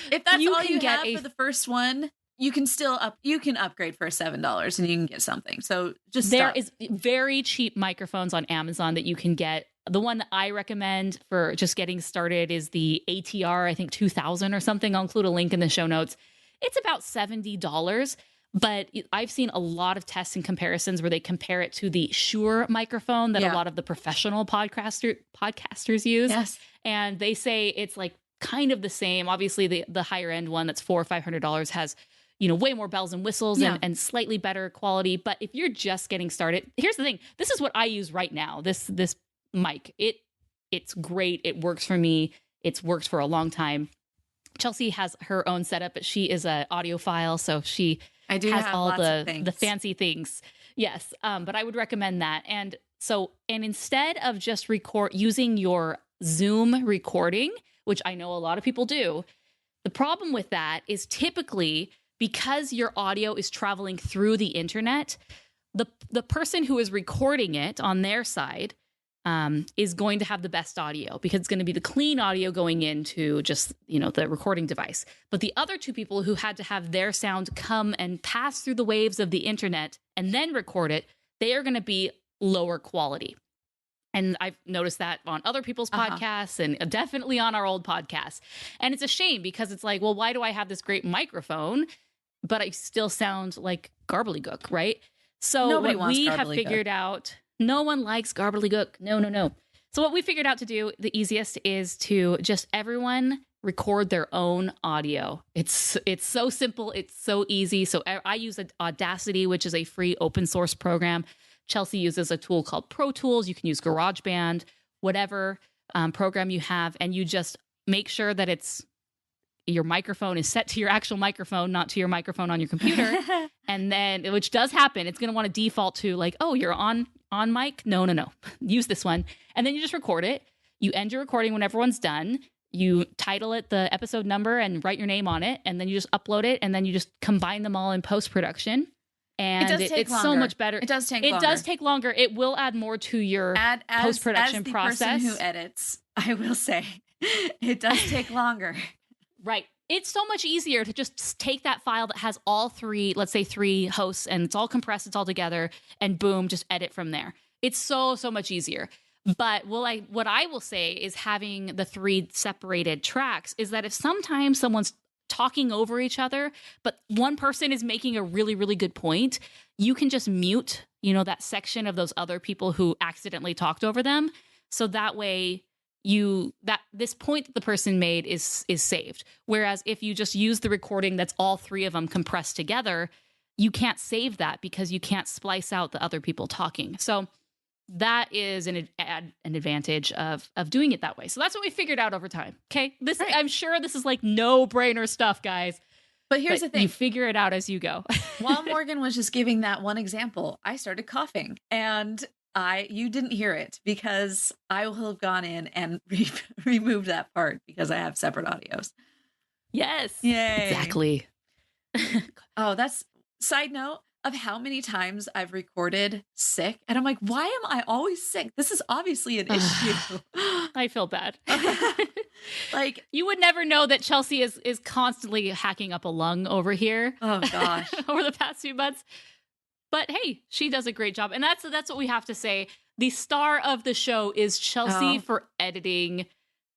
Speaker 11: If that's all you have for the first one, you can still upgrade for $7 and you can get something. So just
Speaker 10: there is very cheap microphones on Amazon that you can get. The one that I recommend for just getting started is the ATR, I think 2000 or something. I'll include a link in the show notes. It's about $70, but I've seen a lot of tests and comparisons where they compare it to the Shure microphone that a lot of the professional podcasters use.
Speaker 11: Yes.
Speaker 10: And they say it's like kind of the same. Obviously the higher end one that's $400 or $500 has way more bells and whistles and slightly better quality. But if you're just getting started, here's the thing. This is what I use right now. This mic. It's great. It works for me. It's worked for a long time. Chelsea has her own setup, but she is an audiophile, so she has all the fancy things. Yes. But I would recommend that. And instead of just using your Zoom recording, which I know a lot of people do, the problem with that is typically because your audio is traveling through the internet, the person who is recording it on their side, is going to have the best audio because it's going to be the clean audio going into just, the recording device. But the other two people who had to have their sound come and pass through the waves of the internet and then record it, they are going to be lower quality. And I've noticed that on other people's podcasts and definitely on our old podcasts. And it's a shame because it's like, well, why do I have this great microphone, but I still sound like garbledygook, right? So
Speaker 11: Nobody
Speaker 10: what
Speaker 11: wants
Speaker 10: we have
Speaker 11: garbledygook.
Speaker 10: figured out, no one likes garbledygook. No. So what we figured out to do, the easiest is to just everyone record their own audio. It's so simple. It's so easy. So I use Audacity, which is a free open source program. Chelsea uses a tool called Pro Tools. You can use GarageBand, whatever program you have, and you just make sure that your microphone is set to your actual microphone, not to your microphone on your computer. And then, which does happen, it's going to want to default to like, oh, you're on mic? No. Use this one. And then you just record it. You end your recording when everyone's done. You title it the episode number and write your name on it. And then you just upload it. And then you just combine them all in post-production. And it's so much better.
Speaker 11: It does take
Speaker 10: longer.
Speaker 11: longer.
Speaker 10: It does take longer. It will add more to your post-production process.
Speaker 11: As the person who edits, I will say, it does take longer.
Speaker 10: Right. It's so much easier to just take that file that has all three, let's say 3 hosts, and it's all compressed, it's all together, and boom, just edit from there. It's so much easier. But what I will say is having the 3 separated tracks is that if sometimes someone's talking over each other, but one person is making a really, really good point, you can just mute, that section of those other people who accidentally talked over them. So that way this point that the person made is saved. Whereas if you just use the recording that's all 3 of them compressed together, you can't save that because you can't splice out the other people talking. So that is an advantage of doing it that way. So that's what we figured out over time. Okay. Right. I'm sure this is like no-brainer stuff, guys.
Speaker 11: But here's the thing.
Speaker 10: You figure it out as you go.
Speaker 11: While Morgan was just giving that one example, I started coughing and you didn't hear it because I will have gone in and removed that part because I have separate audios.
Speaker 10: Yes.
Speaker 11: Yay.
Speaker 10: Exactly.
Speaker 11: Oh, that's side note of how many times I've recorded sick. And I'm like, why am I always sick? This is obviously an issue.
Speaker 10: I feel bad.
Speaker 11: Like,
Speaker 10: you would never know that Chelsea is constantly hacking up a lung over here.
Speaker 11: Oh gosh.
Speaker 10: Over the past few months. But hey, she does a great job. And that's what we have to say. The star of the show is Chelsea for editing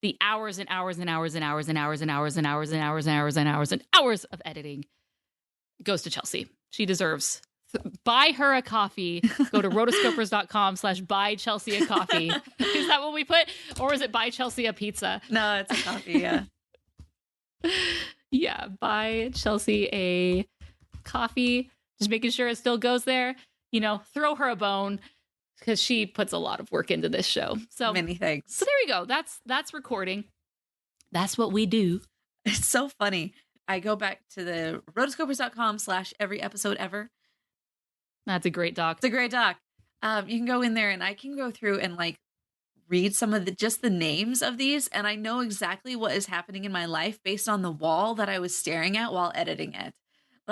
Speaker 10: the hours and hours and hours and hours and hours and hours and hours and hours and hours and hours and hours of editing. It goes to Chelsea. She deserves. Buy her a coffee. Go to rotoscopers.com/buy Chelsea a coffee. Is that what we put? Or is it buy Chelsea a pizza?
Speaker 11: No, it's a coffee, yeah.
Speaker 10: Yeah, buy Chelsea a coffee. Just making sure it still goes there. Throw her a bone because she puts a lot of work into this show. So
Speaker 11: many thanks.
Speaker 10: So there we go. That's recording. That's what we do.
Speaker 11: It's so funny. I go back to the rotoscopers.com/every episode ever.
Speaker 10: That's a great doc.
Speaker 11: It's a great doc. You can go in there and I can go through and read some of just the names of these. And I know exactly what is happening in my life based on the wall that I was staring at while editing it.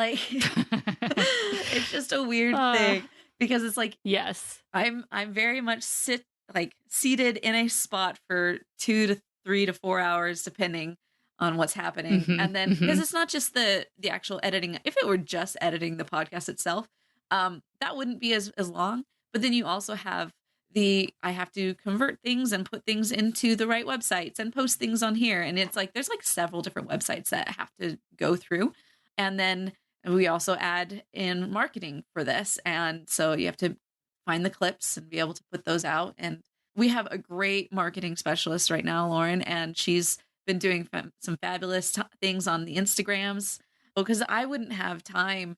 Speaker 11: It's just a weird thing because it's like,
Speaker 10: yes,
Speaker 11: I'm very much seated in a spot for 2 to 3 to 4 hours, depending on what's happening.
Speaker 10: Mm-hmm,
Speaker 11: and then because it's not just the actual editing. If it were just editing the podcast itself, that wouldn't be as long. But then you also have I have to convert things and put things into the right websites and post things on here. And it's there's several different websites that I have to go through. And then we also add in marketing for this. And so you have to find the clips and be able to put those out. And we have a great marketing specialist right now, Lauren, and she's been doing some fabulous things on the Instagrams because I wouldn't have time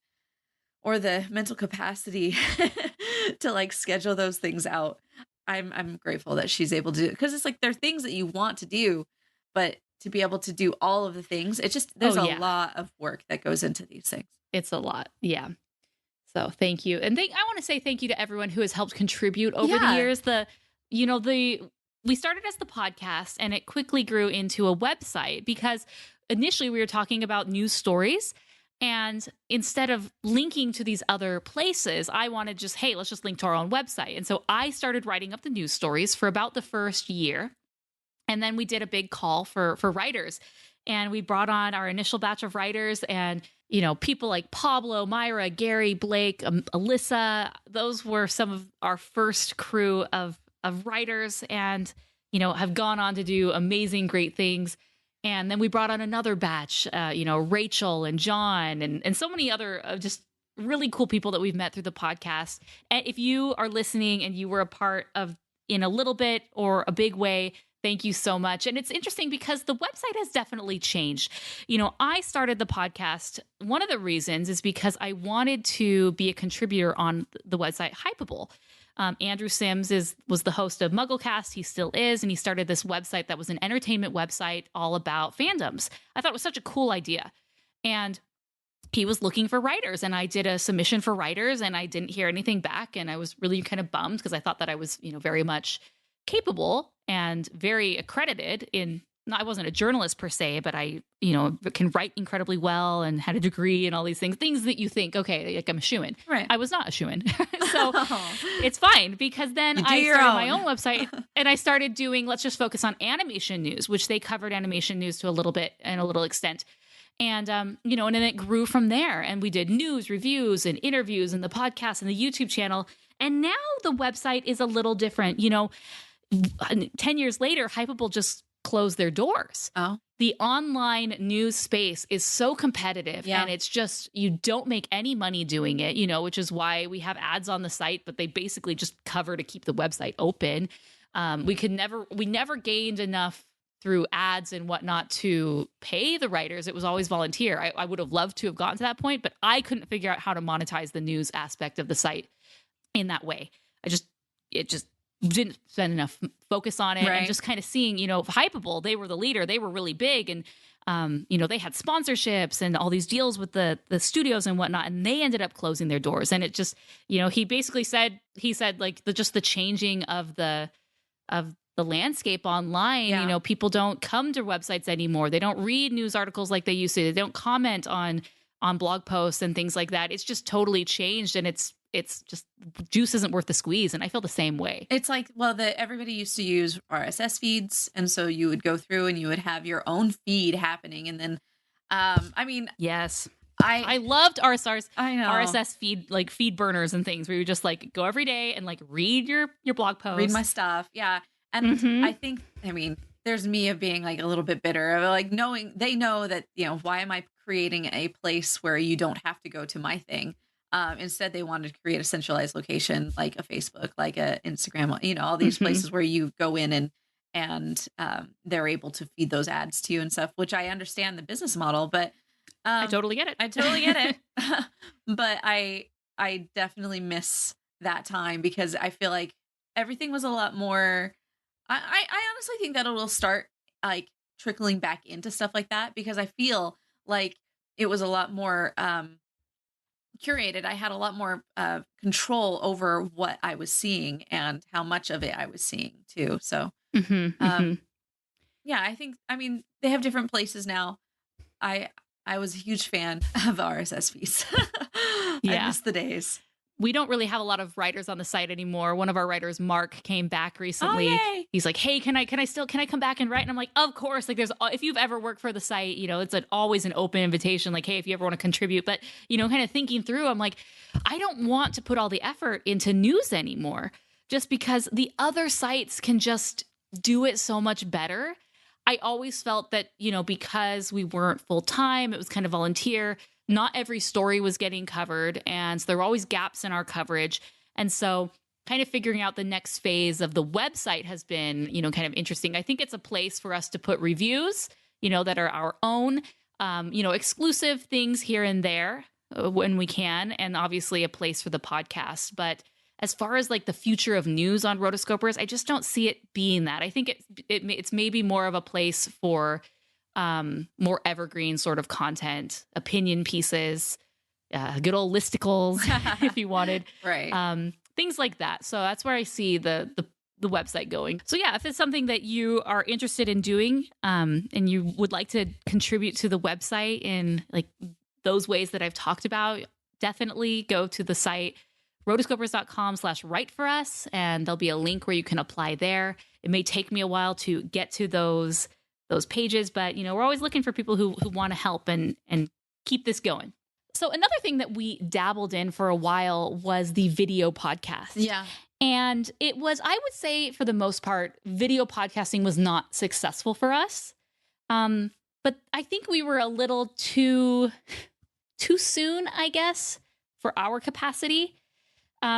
Speaker 11: or the mental capacity to schedule those things out. I'm grateful that she's able to do it because it's there are things that you want to do, but to be able to do all of the things, it's just, there's a lot of work that goes into these things.
Speaker 10: It's a lot. Yeah. So thank you. And I want to say thank you to everyone who has helped contribute over the years. We started as the podcast and it quickly grew into a website because initially we were talking about news stories And instead of linking to these other places, I wanted just, hey, let's just link to our own website. And so I started writing up the news stories for about the first year. And then we did a big call for writers. And we brought on our initial batch of writers, and, you know, people like Pablo, Myra, Gary, Blake, Alyssa. Those were some of our first crew of writers, and, you know, have gone on to do amazing, great things. And then we brought on another batch, you know, Rachel and John and so many other just really cool people that we've met through the podcast. And if you are listening and you were a part of, in a little bit or a big way, thank you so much. And it's interesting because the website has definitely changed. You know, I started the podcast. One of the reasons is because I wanted to be a contributor on the website Hypable. Andrew Sims was the host of MuggleCast. He still is. And he started this website that was an entertainment website all about fandoms. I thought it was such a cool idea. And he was looking for writers, and I did a submission for writers, and I didn't hear anything back. And I was really kind of bummed because I thought that I was, you know, very much capable and very accredited in, I wasn't a journalist per se, but I, you know, can write incredibly well and had a degree and all these things that you think, okay, like I'm a shoo-in.
Speaker 11: Right.
Speaker 10: I was not a shoo-in. So it's fine, because then I started my own website and I started doing, let's just focus on animation news, which they covered animation news to a little bit and a little extent. And, you know, and then it grew from there, and we did news, reviews, and interviews, and the podcast and the YouTube channel. And now the website is a little different. You know, 10 years later, Hypable just closed their doors.
Speaker 11: Oh.
Speaker 10: The online news space is so competitive, and it's just, you don't make any money doing it, you know, which is why we have ads on the site, but they basically just cover to keep the website open. We never gained enough through ads and whatnot to pay the writers. It was always volunteer. I would have loved to have gotten to that point, but I couldn't figure out how to monetize the news aspect of the site in that way. It just didn't spend enough focus on it. Right. And just kind of seeing, you know, Hypable, they were the leader. They were really big, and you know, they had sponsorships and all these deals with the studios and whatnot, and they ended up closing their doors. And it just, you know, he basically said like the changing of the landscape online. You know, people don't come to websites anymore. They don't read news articles like they used to. They don't comment on blog posts and things like that. It's just totally changed, and it's just, juice isn't worth the squeeze. And I feel the same way.
Speaker 11: It's like, well, everybody used to use RSS feeds. And so you would go through and you would have your own feed happening. And then, I mean,
Speaker 10: yes, I loved RSS feed, like feed burners and things where you just like go every day and like read your blog post,
Speaker 11: read my stuff. Yeah. And I think, I mean, there's me of being like a little bit bitter of like they know that, you know, why am I creating a place where you don't have to go to my thing? Instead, they wanted to create a centralized location like a Facebook, like a Instagram, you know, all these places where you go in and they're able to feed those ads to you and stuff, which I understand the business model, but
Speaker 10: I totally get it.
Speaker 11: But I definitely miss that time, because I feel like everything was a lot more. I honestly think that it'll start like trickling back into stuff like that, because I feel like it was a lot more curated. I had a lot more control over what I was seeing and how much of it I was seeing too. So, yeah, I think, I mean, they have different places now. I was a huge fan of the RSS feeds. I miss the days.
Speaker 10: We don't really have a lot of writers on the site anymore. One of our writers, Mark, came back recently.
Speaker 11: Oh,
Speaker 10: he's like, hey, can I come back and write? And I'm like, of course. Like, if you've ever worked for the site, you know, it's always an open invitation. Like, hey, if you ever want to contribute, but, you know, kind of thinking through, I'm like, I don't want to put all the effort into news anymore, just because the other sites can just do it so much better. I always felt that, you know, because we weren't full time, it was kind of volunteer. Not every story was getting covered, and so there were always gaps in our coverage. And so kind of figuring out the next phase of the website has been, you know, kind of interesting. I think it's a place for us to put reviews, you know, that are our own, you know, exclusive things here and there when we can, and obviously a place for the podcast. But as far as like the future of news on Rotoscopers, I just don't see it being that. I think it's maybe more of a place for more evergreen sort of content, opinion pieces, good old listicles, if you wanted,
Speaker 11: right?
Speaker 10: Things like that. So that's where I see the website going. So yeah, if it's something that you are interested in doing, and you would like to contribute to the website in like those ways that I've talked about, definitely go to the site rotoscopers.com/write for us, and there'll be a link where you can apply there. It may take me a while to get to those pages, but we're always looking for people who want to help and keep this going. So another thing that we dabbled in for a while was the video podcast.
Speaker 11: Yeah.
Speaker 10: And it was, I would say, for the most part, video podcasting was not successful for us. But I think we were a little too soon, I guess, for our capacity.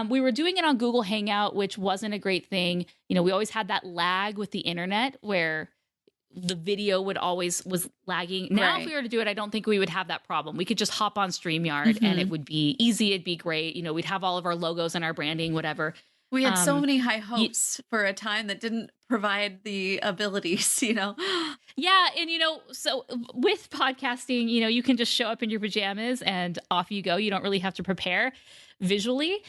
Speaker 10: We were doing it on Google Hangout, which wasn't a great thing. We always had that lag with the internet where the video was lagging. Now, if we were to do it, I don't think we would have that problem. We could just hop on StreamYard and it would be easy. It'd be great. We'd have all of our logos and our branding, whatever.
Speaker 11: We had so many high hopes for a time that didn't provide the abilities, Yeah.
Speaker 10: And, so with podcasting, you can just show up in your pajamas and off you go. You don't really have to prepare visually.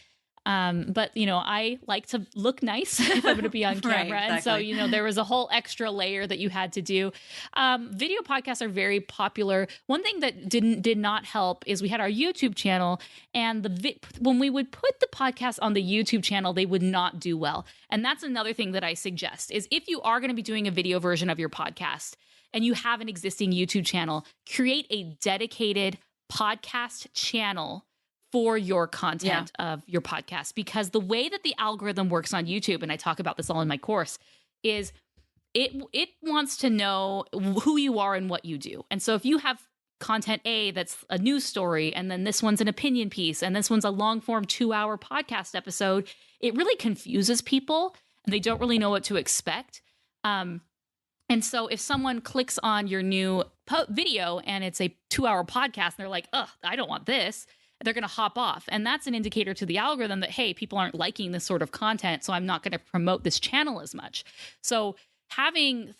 Speaker 10: But, I like to look nice if I'm going to be on camera. Right, exactly. And so, there was a whole extra layer that you had to do. Video podcasts are very popular. One thing that did not help is we had our YouTube channel, and when we would put the podcast on the YouTube channel, they would not do well. And that's another thing that I suggest is if you are going to be doing a video version of your podcast and you have an existing YouTube channel, create a dedicated podcast channel for your content of your podcast, because the way that the algorithm works on YouTube, and I talk about this all in my course, is it wants to know who you are and what you do. And so if you have content A that's a news story, and then this one's an opinion piece, and this one's a long form 2-hour podcast episode, it really confuses people and they don't really know what to expect. And so if someone clicks on your new video and it's a 2-hour podcast and they're like, ugh, I don't want this, they're going to hop off. And that's an indicator to the algorithm that, hey, people aren't liking this sort of content, so I'm not going to promote this channel as much. So having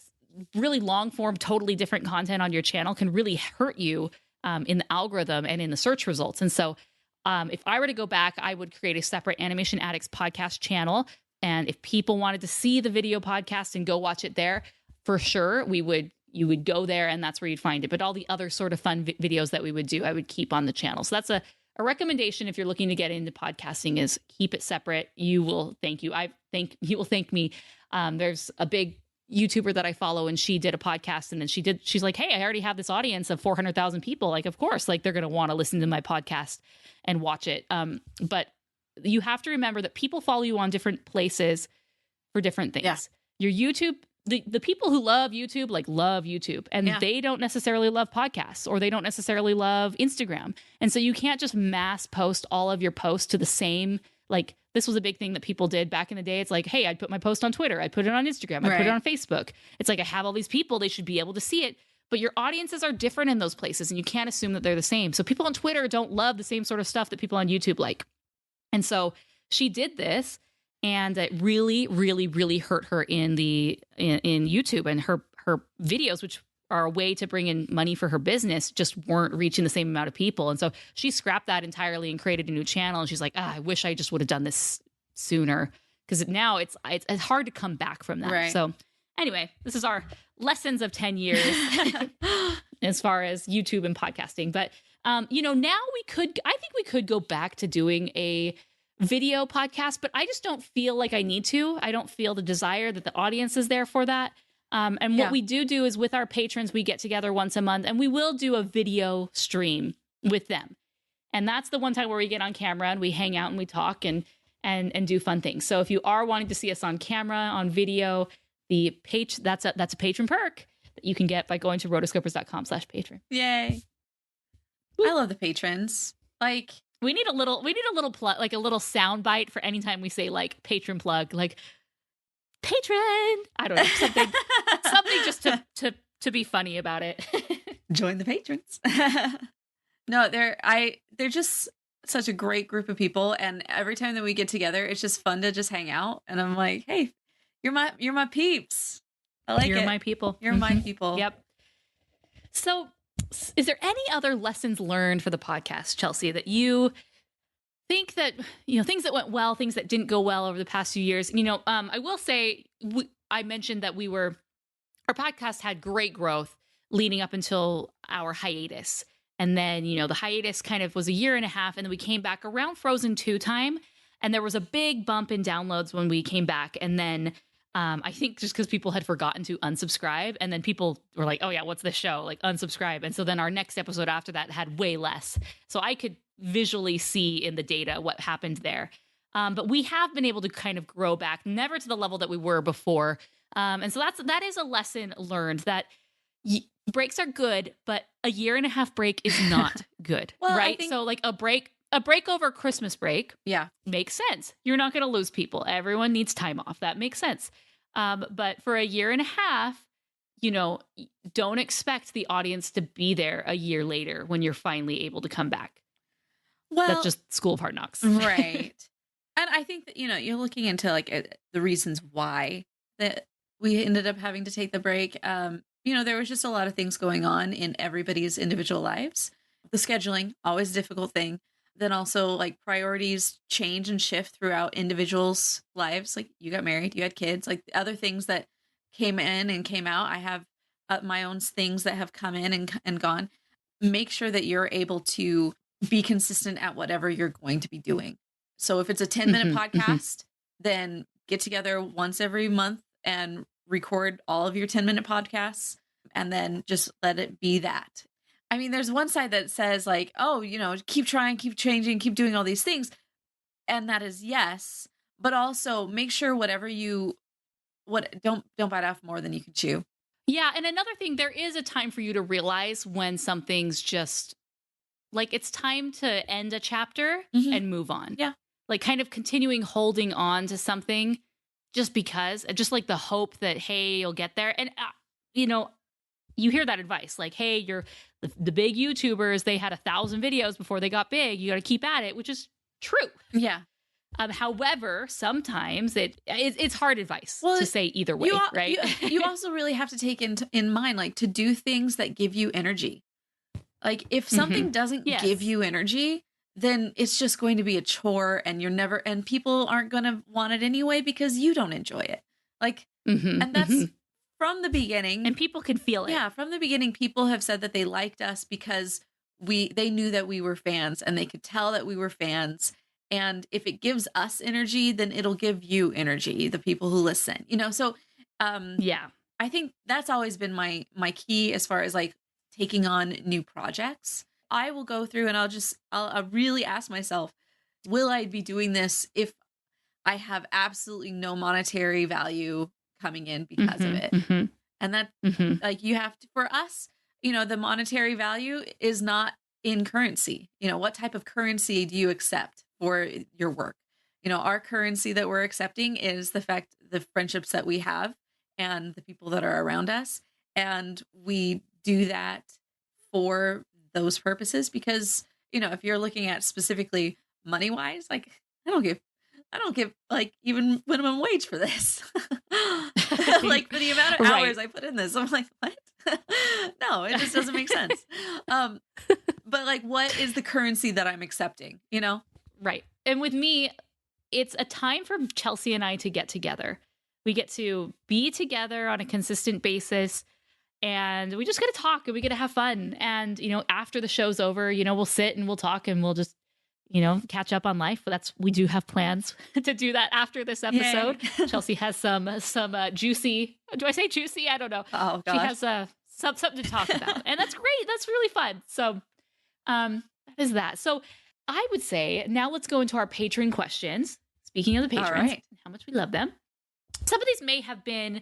Speaker 10: really long form, totally different content on your channel can really hurt you in the algorithm and in the search results. And so if I were to go back, I would create a separate Animation Addicts podcast channel. And if people wanted to see the video podcast and go watch it there, for sure, you would go there and that's where you'd find it. But all the other sort of fun videos that we would do, I would keep on the channel. So that's a recommendation if you're looking to get into podcasting is keep it separate. You will thank you. You will thank me. There's a big YouTuber that I follow, and she did a podcast, and then she's like, hey, I already have this audience of 400,000 people. Like, of course, like they're going to want to listen to my podcast and watch it. But you have to remember that people follow you on different places for different things. Yeah. Your YouTube, the people who love YouTube, love YouTube, and they don't necessarily love podcasts, or they don't necessarily love Instagram. And so you can't just mass post all of your posts to the same, this was a big thing that people did back in the day. It's like, hey, I'd put my post on Twitter. I'd put it on Instagram. I'd put it on Facebook. It's like, I have all these people. They should be able to see it. But your audiences are different in those places, and you can't assume that they're the same. So people on Twitter don't love the same sort of stuff that people on YouTube like. And so she did this, and it really, really, really hurt her in YouTube, and her videos, which are a way to bring in money for her business, just weren't reaching the same amount of people. And so she scrapped that entirely and created a new channel. And she's like, I wish I just would have done this sooner, because now it's hard to come back from that. Right. So anyway, this is our lessons of 10 years as far as YouTube and podcasting. But now I think we could go back to doing a video podcast, but I just don't feel like I need to. I don't feel the desire that the audience is there for that. And what we do is with our patrons, we get together once a month and we will do a video stream with them. And that's the one time where we get on camera and we hang out and we talk and do fun things. So if you are wanting to see us on camera, on video, that's a patron perk that you can get by going to rotoscopers.com/patron.
Speaker 11: Yay. Woo. I love the patrons.
Speaker 10: We need a little plug, a little sound bite for any time we say patron plug, patron. I don't know, something just to be funny about it.
Speaker 11: Join the patrons. No, they're just such a great group of people, and every time that we get together, it's just fun to just hang out. And I'm like, hey, you're my peeps. I like
Speaker 10: You're my people.
Speaker 11: You're my people.
Speaker 10: Yep. So, is there any other lessons learned for the podcast, Chelsea, that you think that, things that went well, things that didn't go well over the past few years? I will say, I mentioned that our podcast had great growth leading up until our hiatus. And then, the hiatus kind of was 1.5 years, and then we came back around Frozen 2 time. And there was a big bump in downloads when we came back. And then I think just because people had forgotten to unsubscribe, and then people were like, oh yeah, what's this show? Like, unsubscribe. And so then our next episode after that had way less. So I could visually see in the data what happened there. But we have been able to kind of grow back, never to the level that we were before. And so that is a lesson learned, that breaks are good, but 1.5 years break is not good,
Speaker 11: Well,
Speaker 10: right? So like a break over Christmas break, makes sense. You're not going to lose people. Everyone needs time off. That makes sense. But for 1.5 years, don't expect the audience to be there 1 year later when you're finally able to come back.
Speaker 11: Well,
Speaker 10: that's just School of Hard Knocks.
Speaker 11: Right. And I think that, you're looking into like the reasons why that we ended up having to take the break. There was just a lot of things going on in everybody's individual lives. The scheduling, always a difficult thing. Then also like priorities change and shift throughout individuals' lives. Like you got married, you had kids, like other things that came in and came out. I have my own things that have come in and gone. Make sure that you're able to be consistent at whatever you're going to be doing. So if it's a 10-minute podcast, then get together once every month and record all of your 10-minute podcasts, and then just let it be that. I mean, there's one side that says like, oh, keep trying, keep changing, keep doing all these things. And that is yes, but also make sure don't bite off more than you can chew.
Speaker 10: Yeah. And another thing, there is a time for you to realize when something's just like, it's time to end a chapter and move on.
Speaker 11: Yeah.
Speaker 10: Like kind of holding on to something just because, just like the hope that, hey, you'll get there. And, you hear that advice like, hey, you're the big YouTubers, they had 1,000 videos before they got big. You got to keep at it, which is true.
Speaker 11: Yeah.
Speaker 10: However, sometimes it's hard advice to say either way, right?
Speaker 11: You also really have to take in mind, like, to do things that give you energy. Like if something doesn't give you energy, then it's just going to be a chore, and people aren't going to want it anyway because you don't enjoy it. Like, and that's from the beginning.
Speaker 10: And people can feel it.
Speaker 11: Yeah. From the beginning, people have said that they liked us because they knew that we were fans, and they could tell that we were fans. And if it gives us energy, then it'll give you energy, the people who listen, So, I think that's always been my key as far as like taking on new projects. I will go through and I'll really ask myself, will I be doing this if I have absolutely no monetary value coming in because of it? And that like you have to, for us, the monetary value is not in currency. What type of currency do you accept for your work? Our currency that we're accepting is the friendships that we have and the people that are around us. And we do that for those purposes because, if you're looking at specifically money wise, like I don't give like even minimum wage for this. Like for the amount of hours I put in this, I'm like, what? No, it just doesn't make sense. But like, what is the currency that I'm accepting,
Speaker 10: Right. And with me, it's a time for Chelsea and I to get together. We get to be together on a consistent basis, and we just get to talk and we get to have fun. And, after the show's over, we'll sit and we'll talk and we'll just, catch up on life. But we do have plans to do that after this episode. Chelsea has some juicy, do I say juicy? I don't know.
Speaker 11: Oh, gosh.
Speaker 10: She has something to talk about, and that's great. That's really fun. So that is that. So I would say now let's go into our patron questions. Speaking of the patrons, how much we love them. Some of these may have been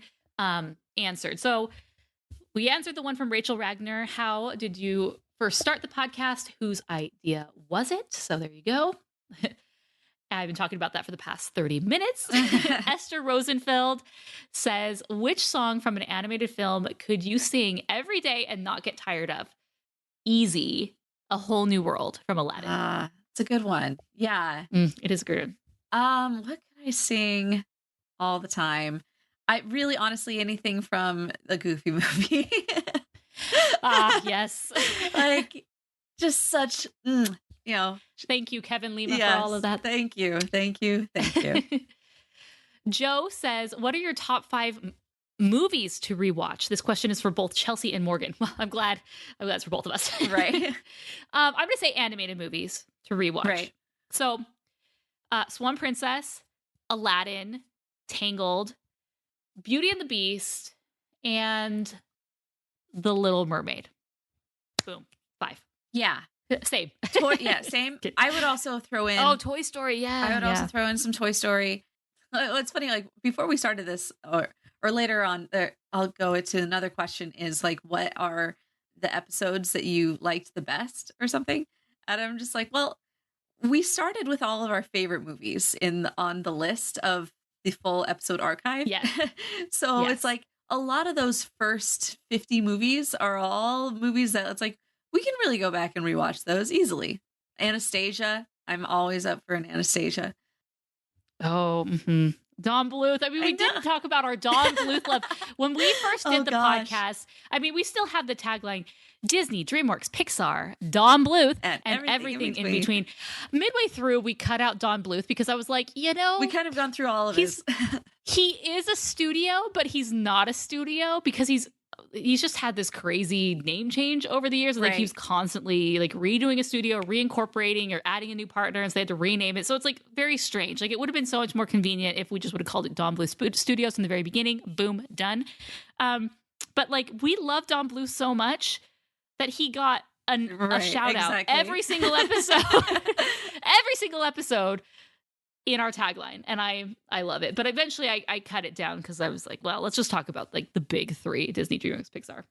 Speaker 10: answered. So we answered the one from Rachel Ragnar. How did you first start the podcast? Whose idea was it? So there you go. I've been talking about that for the past 30 minutes. Esther Rosenfeld says, which song from an animated film could you sing every day and not get tired of? Easy. A Whole New World from Aladdin.
Speaker 11: It's a good one. Yeah.
Speaker 10: It is good.
Speaker 11: What can I sing all the time? I really, honestly, anything from the Goofy movie.
Speaker 10: Yes.
Speaker 11: Like, just such,
Speaker 10: Thank you, Kevin Lima, for all of that.
Speaker 11: Thank you.
Speaker 10: Joe says, what are your top 5 movies to rewatch. This question is for both Chelsea and Morgan. Well, I'm glad it's for both of us.
Speaker 11: Right.
Speaker 10: I'm going to say animated movies to rewatch.
Speaker 11: Right.
Speaker 10: So, Swan Princess, Aladdin, Tangled, Beauty and the Beast, and The Little Mermaid. Boom. 5.
Speaker 11: Yeah.
Speaker 10: Same.
Speaker 11: Same. I would also throw in...
Speaker 10: Toy Story, yeah.
Speaker 11: I would also throw in some Toy Story. It's funny, like, before we started this, or later on, I'll go into another question is, like, what are the episodes that you liked the best or something? And I'm just like, well, we started with all of our favorite movies on the list of the full episode archive.
Speaker 10: Yeah.
Speaker 11: So it's like a lot of those first 50 movies are all movies that it's like, we can really go back and rewatch those easily. Anastasia. I'm always up for an Anastasia.
Speaker 10: Oh, Don Bluth. I mean, we didn't talk about our Don Bluth love. When we first did the podcast, I mean, we still have the tagline, Disney, DreamWorks, Pixar, Don Bluth, and everything in between. Midway through, we cut out Don Bluth because I was like, we
Speaker 11: kind of gone through all of his.
Speaker 10: He is a studio, but he's not a studio because he's just had this crazy name change over the years. Like, he was constantly like redoing a studio, reincorporating or adding a new partner, and so they had to rename it. So it's like very strange. Like, it would have been so much more convenient if we just would have called it Don Bluth Studios from the very beginning. Boom, done. But like, we love Don Bluth so much that he got a shout out every single episode, every single episode in our tagline. And I love it. But eventually I cut it down because I was like, well, let's just talk about like the big 3, Disney, DreamWorks, Pixar.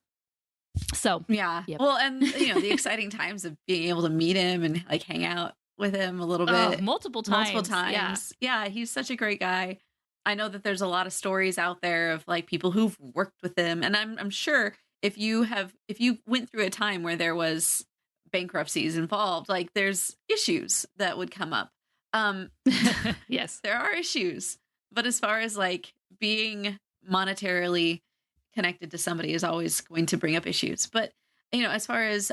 Speaker 10: So
Speaker 11: yeah. Yep. Well, and the exciting times of being able to meet him and like hang out with him a little bit.
Speaker 10: Multiple times.
Speaker 11: Yeah. He's such a great guy. I know that there's a lot of stories out there of like people who've worked with him. And I'm sure if you went through a time where there was bankruptcies involved, like there's issues that would come up.
Speaker 10: Yes,
Speaker 11: there are issues, but as far as like being monetarily connected to somebody is always going to bring up issues. But as far as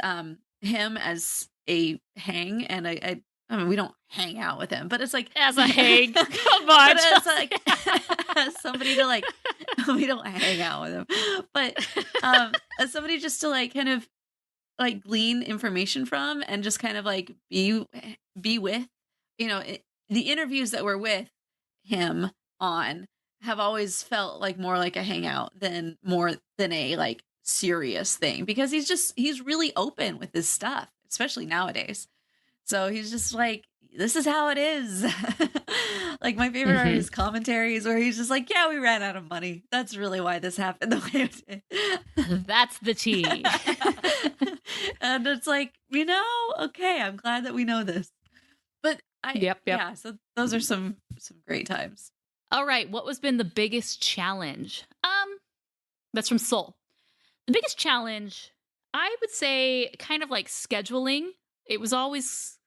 Speaker 11: him as a hang, and I mean, we don't hang out with him, but it's like
Speaker 10: as a hang. Come on,
Speaker 11: it's like as somebody to like. We don't hang out with him, but as somebody just to like kind of like glean information from and just kind of like be with. The interviews that we're with him on have always felt like more like a hangout than a like serious thing, because he's really open with his stuff, especially nowadays. So he's just like, this is how it is. Like my favorite are his commentaries where he's just like, yeah, we ran out of money. That's really why this happened the way it did.
Speaker 10: That's the tea.
Speaker 11: And it's like, okay, I'm glad that we know this. But yeah, so those are some great times.
Speaker 10: All right, what has been the biggest challenge? That's from Soul. The biggest challenge, I would say, kind of like scheduling. It was always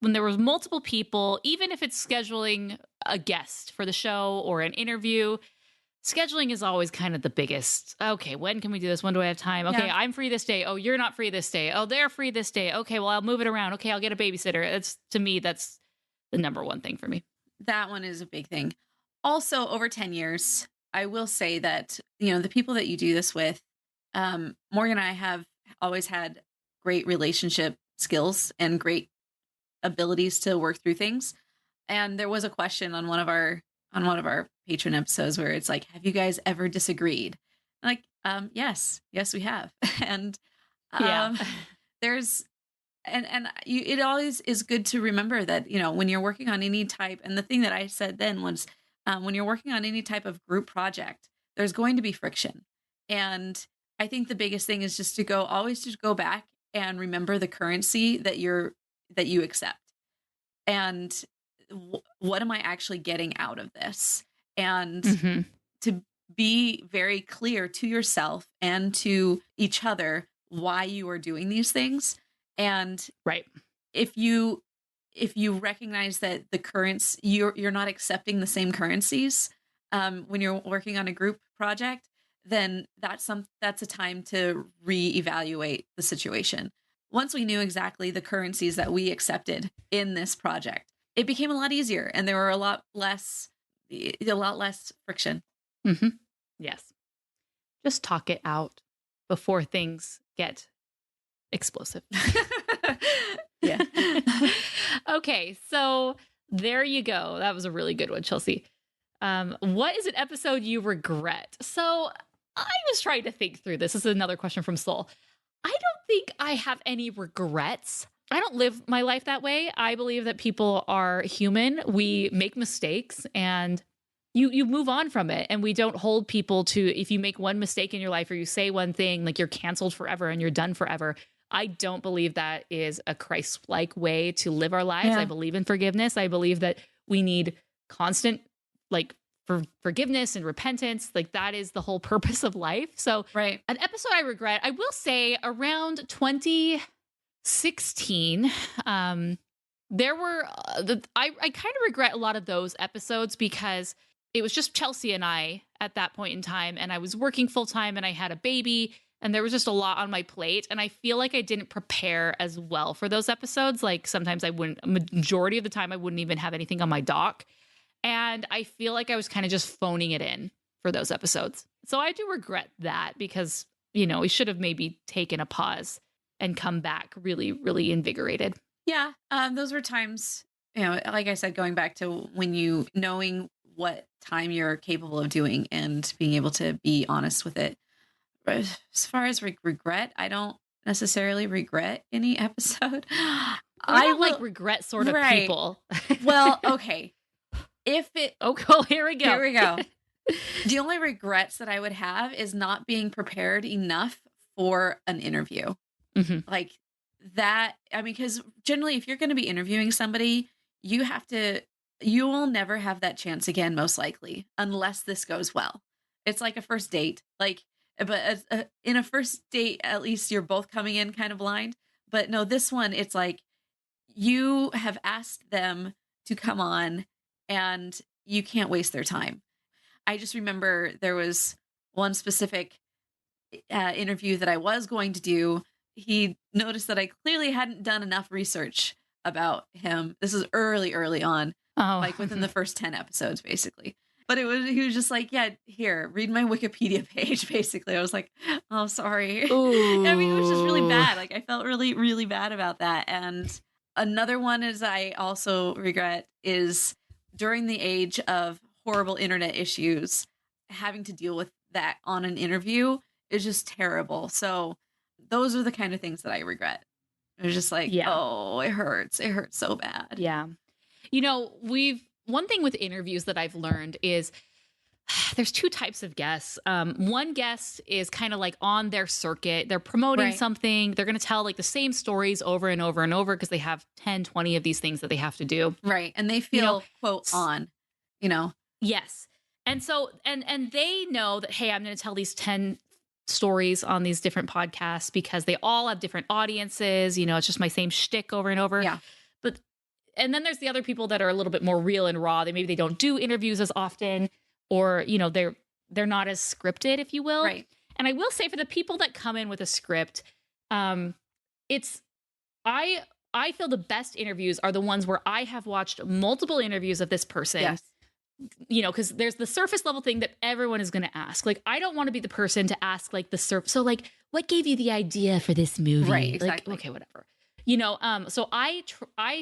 Speaker 10: when there was multiple people, even if it's scheduling a guest for the show or an interview, scheduling is always kind of the biggest. Okay, when can we do this? When do I have time? Okay, I'm free this day. Oh, you're not free this day. Oh, they're free this day. Okay, well, I'll move it around. Okay, I'll get a babysitter. To me, that's the number one thing for me.
Speaker 11: That one is a big thing. Also, over 10 years, I will say that, the people that you do this with, Morgan and I have always had great relationship skills and great abilities to work through things. And there was a question on one of our patron episodes where it's like, have you guys ever disagreed? I'm like, yes, we have. And there's, it always is good to remember that, when you're working on any type, and the thing that I said then was, when you're working on any type of group project, there's going to be friction. And I think the biggest thing is just always go back and remember the currency that you accept. And what am I actually getting out of this? And to be very clear to yourself and to each other why you are doing these things. And if you recognize that the currents, you're not accepting the same currencies when you're working on a group project, then that's a time to reevaluate the situation. Once we knew exactly the currencies that we accepted in this project, it became a lot easier, and there were a lot less friction.
Speaker 10: Yes. just talk it out before things get explosive.
Speaker 11: Yeah.
Speaker 10: Okay, so there you go. That was a really good one, Chelsea. What is an episode you regret? So I was trying to think through this. This is another question from Soul. I don't think I have any regrets. I don't live my life that way. I believe that people are human. We make mistakes and you move on from it. And we don't hold people to, if you make one mistake in your life or you say one thing, like you're canceled forever and you're done forever. I don't believe that is a Christ-like way to live our lives.
Speaker 11: Yeah.
Speaker 10: I believe in forgiveness. I believe that we need constant forgiveness and repentance. Like that is the whole purpose of life. So
Speaker 11: right.
Speaker 10: An episode I regret, I will say around 2016, there were, I kind of regret a lot of those episodes because it was just Chelsea and I at that point in time. And I was working full time and I had a baby and there was just a lot on my plate. And I feel like I didn't prepare as well for those episodes. Like sometimes I wouldn't, majority of the time, I wouldn't even have anything on my dock. And I feel like I was kind of just phoning it in for those episodes. So I do regret that because, you know, we should have maybe taken a pause and come back really, really invigorated.
Speaker 11: Yeah. Those were times, you know, like I said, going back to when you knowing what time you're capable of doing and being able to be honest with it. But as far as regret, I don't necessarily regret any episode.
Speaker 10: I don't like regret sort of people.
Speaker 11: Well, okay. If it
Speaker 10: here we go.
Speaker 11: The only regrets that I would have is not being prepared enough for an interview.
Speaker 10: Mm-hmm.
Speaker 11: Like that. I mean, because generally if you're going to be interviewing somebody, you will never have that chance again, most likely, unless this goes well. It's like a first date. But in a first date, at least you're both coming in kind of blind. But no, this one, it's like you have asked them to come on and you can't waste their time. I just remember there was one specific interview that I was going to do. He noticed that I clearly hadn't done enough research about him. This is early on, like within the first 10 episodes, basically. But he was just like, yeah, here, read my Wikipedia page, basically. I was like, oh, sorry.
Speaker 10: Ooh.
Speaker 11: I mean, it was just really bad. Like, I felt really, really bad about that. And another one is I also regret is during the age of horrible internet issues, having to deal with that on an interview is just terrible. So those are the kind of things that I regret. It was just like, oh, it hurts. It hurts so bad.
Speaker 10: Yeah. You know, one thing with interviews that I've learned is there's two types of guests. One guest is kind of like on their circuit. They're promoting something. They're going to tell like the same stories over and over and over because they have 10, 20 of these things that they have to do.
Speaker 11: Right. And they feel, quote, on, you know?
Speaker 10: Yes. And so, and they know that, hey, I'm going to tell these 10 stories on these different podcasts because they all have different audiences. You know, it's just my same shtick over and over.
Speaker 11: Yeah.
Speaker 10: And then there's the other people that are a little bit more real and raw. Maybe they don't do interviews as often, or, you know, they're not as scripted, if you will.
Speaker 11: Right.
Speaker 10: And I will say for the people that come in with a script, I feel the best interviews are the ones where I have watched multiple interviews of this person.
Speaker 11: Yes.
Speaker 10: You know, because there's the surface level thing that everyone is going to ask. Like, I don't want to be the person to ask like the surface. So like, what gave you the idea for this movie?
Speaker 11: Right. Exactly.
Speaker 10: Like, okay, whatever. You know, so I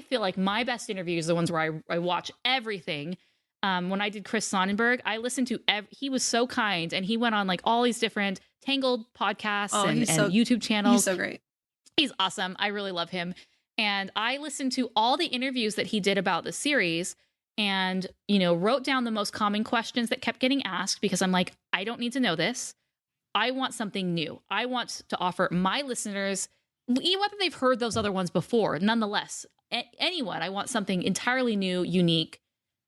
Speaker 10: feel like my best interviews are the ones where I watch everything. When I did Chris Sonnenberg, I listened to he was so kind, and he went on like all these different Tangled podcasts and YouTube channels.
Speaker 11: He's so great.
Speaker 10: He's awesome. I really love him. And I listened to all the interviews that he did about the series and, you know, wrote down the most common questions that kept getting asked because I'm like, I don't need to know this. I want something new. I want to offer my listeners, whether they've heard those other ones before, nonetheless, anyone, I want something entirely new, unique,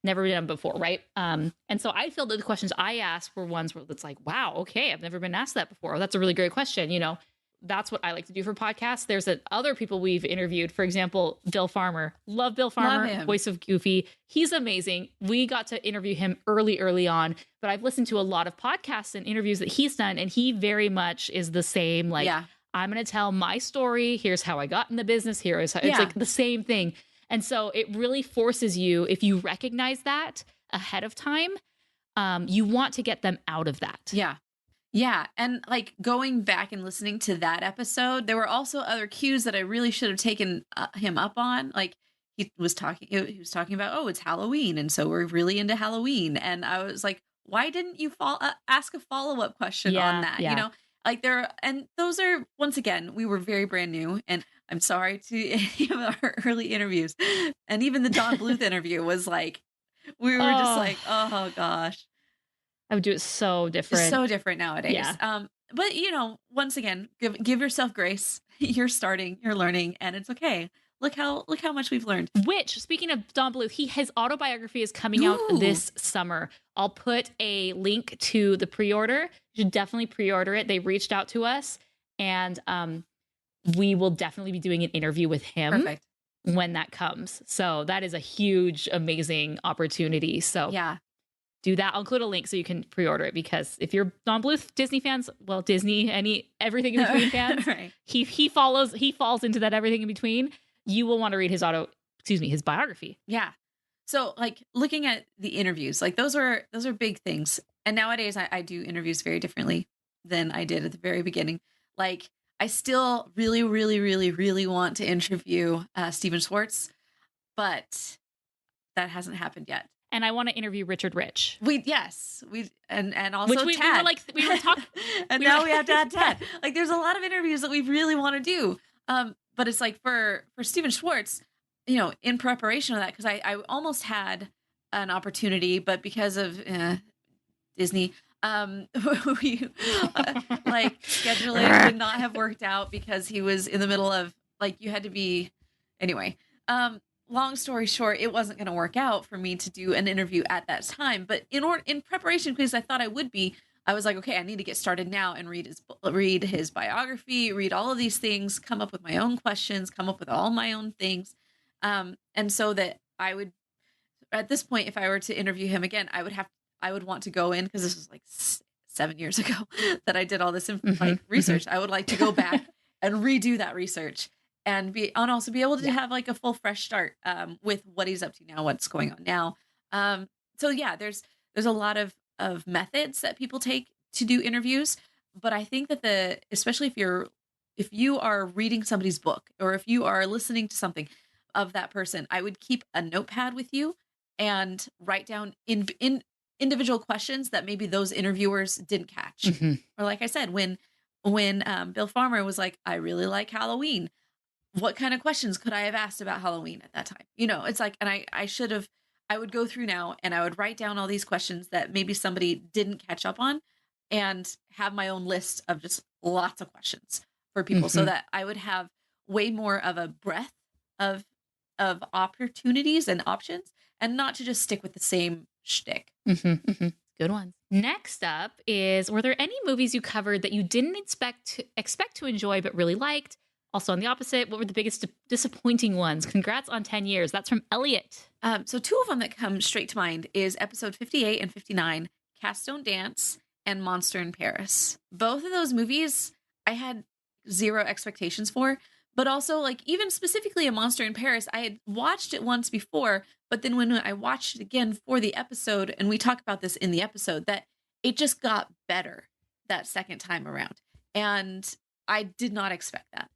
Speaker 10: never done before, right? And so I feel that the questions I asked were ones where it's like, wow, okay, I've never been asked that before. That's a really great question. You know, that's what I like to do for podcasts. There's other people we've interviewed, for example, Bill Farmer. Love Bill Farmer, voice of Goofy. He's amazing. We got to interview him early on, but I've listened to a lot of podcasts and interviews that he's done, and he very much is the same, like, I'm going to tell my story. Here's how I got in the business. Here is how it's like the same thing. And so it really forces you, if you recognize that ahead of time, you want to get them out of that.
Speaker 11: Yeah. Yeah. And like going back and listening to that episode, there were also other cues that I really should have taken him up on. Like he was talking about, oh, it's Halloween. And so we're really into Halloween. And I was like, why didn't you ask a follow-up question on that?
Speaker 10: Yeah.
Speaker 11: You know, like and those are, once again, we were very brand new, and I'm sorry to any of our early interviews. And even the Don Bluth interview was like, we were just like, oh gosh.
Speaker 10: I would do it so different.
Speaker 11: It's so different nowadays.
Speaker 10: Yeah.
Speaker 11: But you know, once again, give yourself grace. You're starting, you're learning, and it's okay. Look how much we've learned.
Speaker 10: Which, speaking of Don Bluth, his autobiography is coming out this summer. I'll put a link to the pre-order. You should definitely pre-order it. They reached out to us, and we will definitely be doing an interview with him when that comes. So that is a huge, amazing opportunity. So
Speaker 11: yeah,
Speaker 10: do that. I'll include a link so you can pre-order it, because if you're Don Bluth Disney fans, well, Disney, everything in between fans,
Speaker 11: right.
Speaker 10: he falls into that everything in between. You will want to read his biography.
Speaker 11: Yeah. So like looking at the interviews, like those are big things. And nowadays I do interviews very differently than I did at the very beginning. Like I still really, really, really, really want to interview Steven Schwartz, but that hasn't happened yet.
Speaker 10: And I want to interview Richard Rich.
Speaker 11: And also
Speaker 10: Which
Speaker 11: Tad.
Speaker 10: we were talking.
Speaker 11: And now we have to add Tad. Like there's a lot of interviews that we really want to do. But it's like for Steven Schwartz, you know, in preparation of that, because I almost had an opportunity, but because of Disney, we scheduling would not have worked out because he was in the middle of you had to be anyway. Long story short, it wasn't going to work out for me to do an interview at that time. But in preparation, because I thought I would be, I was like, okay, I need to get started now and read his biography, read all of these things, come up with my own questions, come up with all my own things. And so that I would, at this point, if I were to interview him again, I would want to go in, because this was like 7 years ago that I did all this research. I would like to go back and redo that research and also be able to have like a full fresh start with what he's up to now, what's going on now. So yeah, there's a lot of methods that people take to do interviews, but I think that especially if you are reading somebody's book, or if you are listening to something of that person, I would keep a notepad with you and write down in individual questions that maybe those interviewers didn't catch.
Speaker 10: Mm-hmm.
Speaker 11: Or like I said, when Bill Farmer was like, I really like Halloween, what kind of questions could I have asked about Halloween at that time? You know, it's like, and I would go through now and I would write down all these questions that maybe somebody didn't catch up on, and have my own list of just lots of questions for people, so that I would have way more of a breadth of opportunities and options, and not to just stick with the same shtick.
Speaker 10: Good ones. Next up is, were there any movies you covered that you didn't expect to enjoy but really liked? Also on the opposite, what were the biggest disappointing ones? Congrats on 10 years. That's from Elliot.
Speaker 11: So two of them that come straight to mind is episode 58 and 59, Cats Don't Dance and Monster in Paris. Both of those movies I had zero expectations for, but also like even specifically a Monster in Paris, I had watched it once before, but then when I watched it again for the episode, and we talk about this in the episode, that it just got better that second time around. And I did not expect that.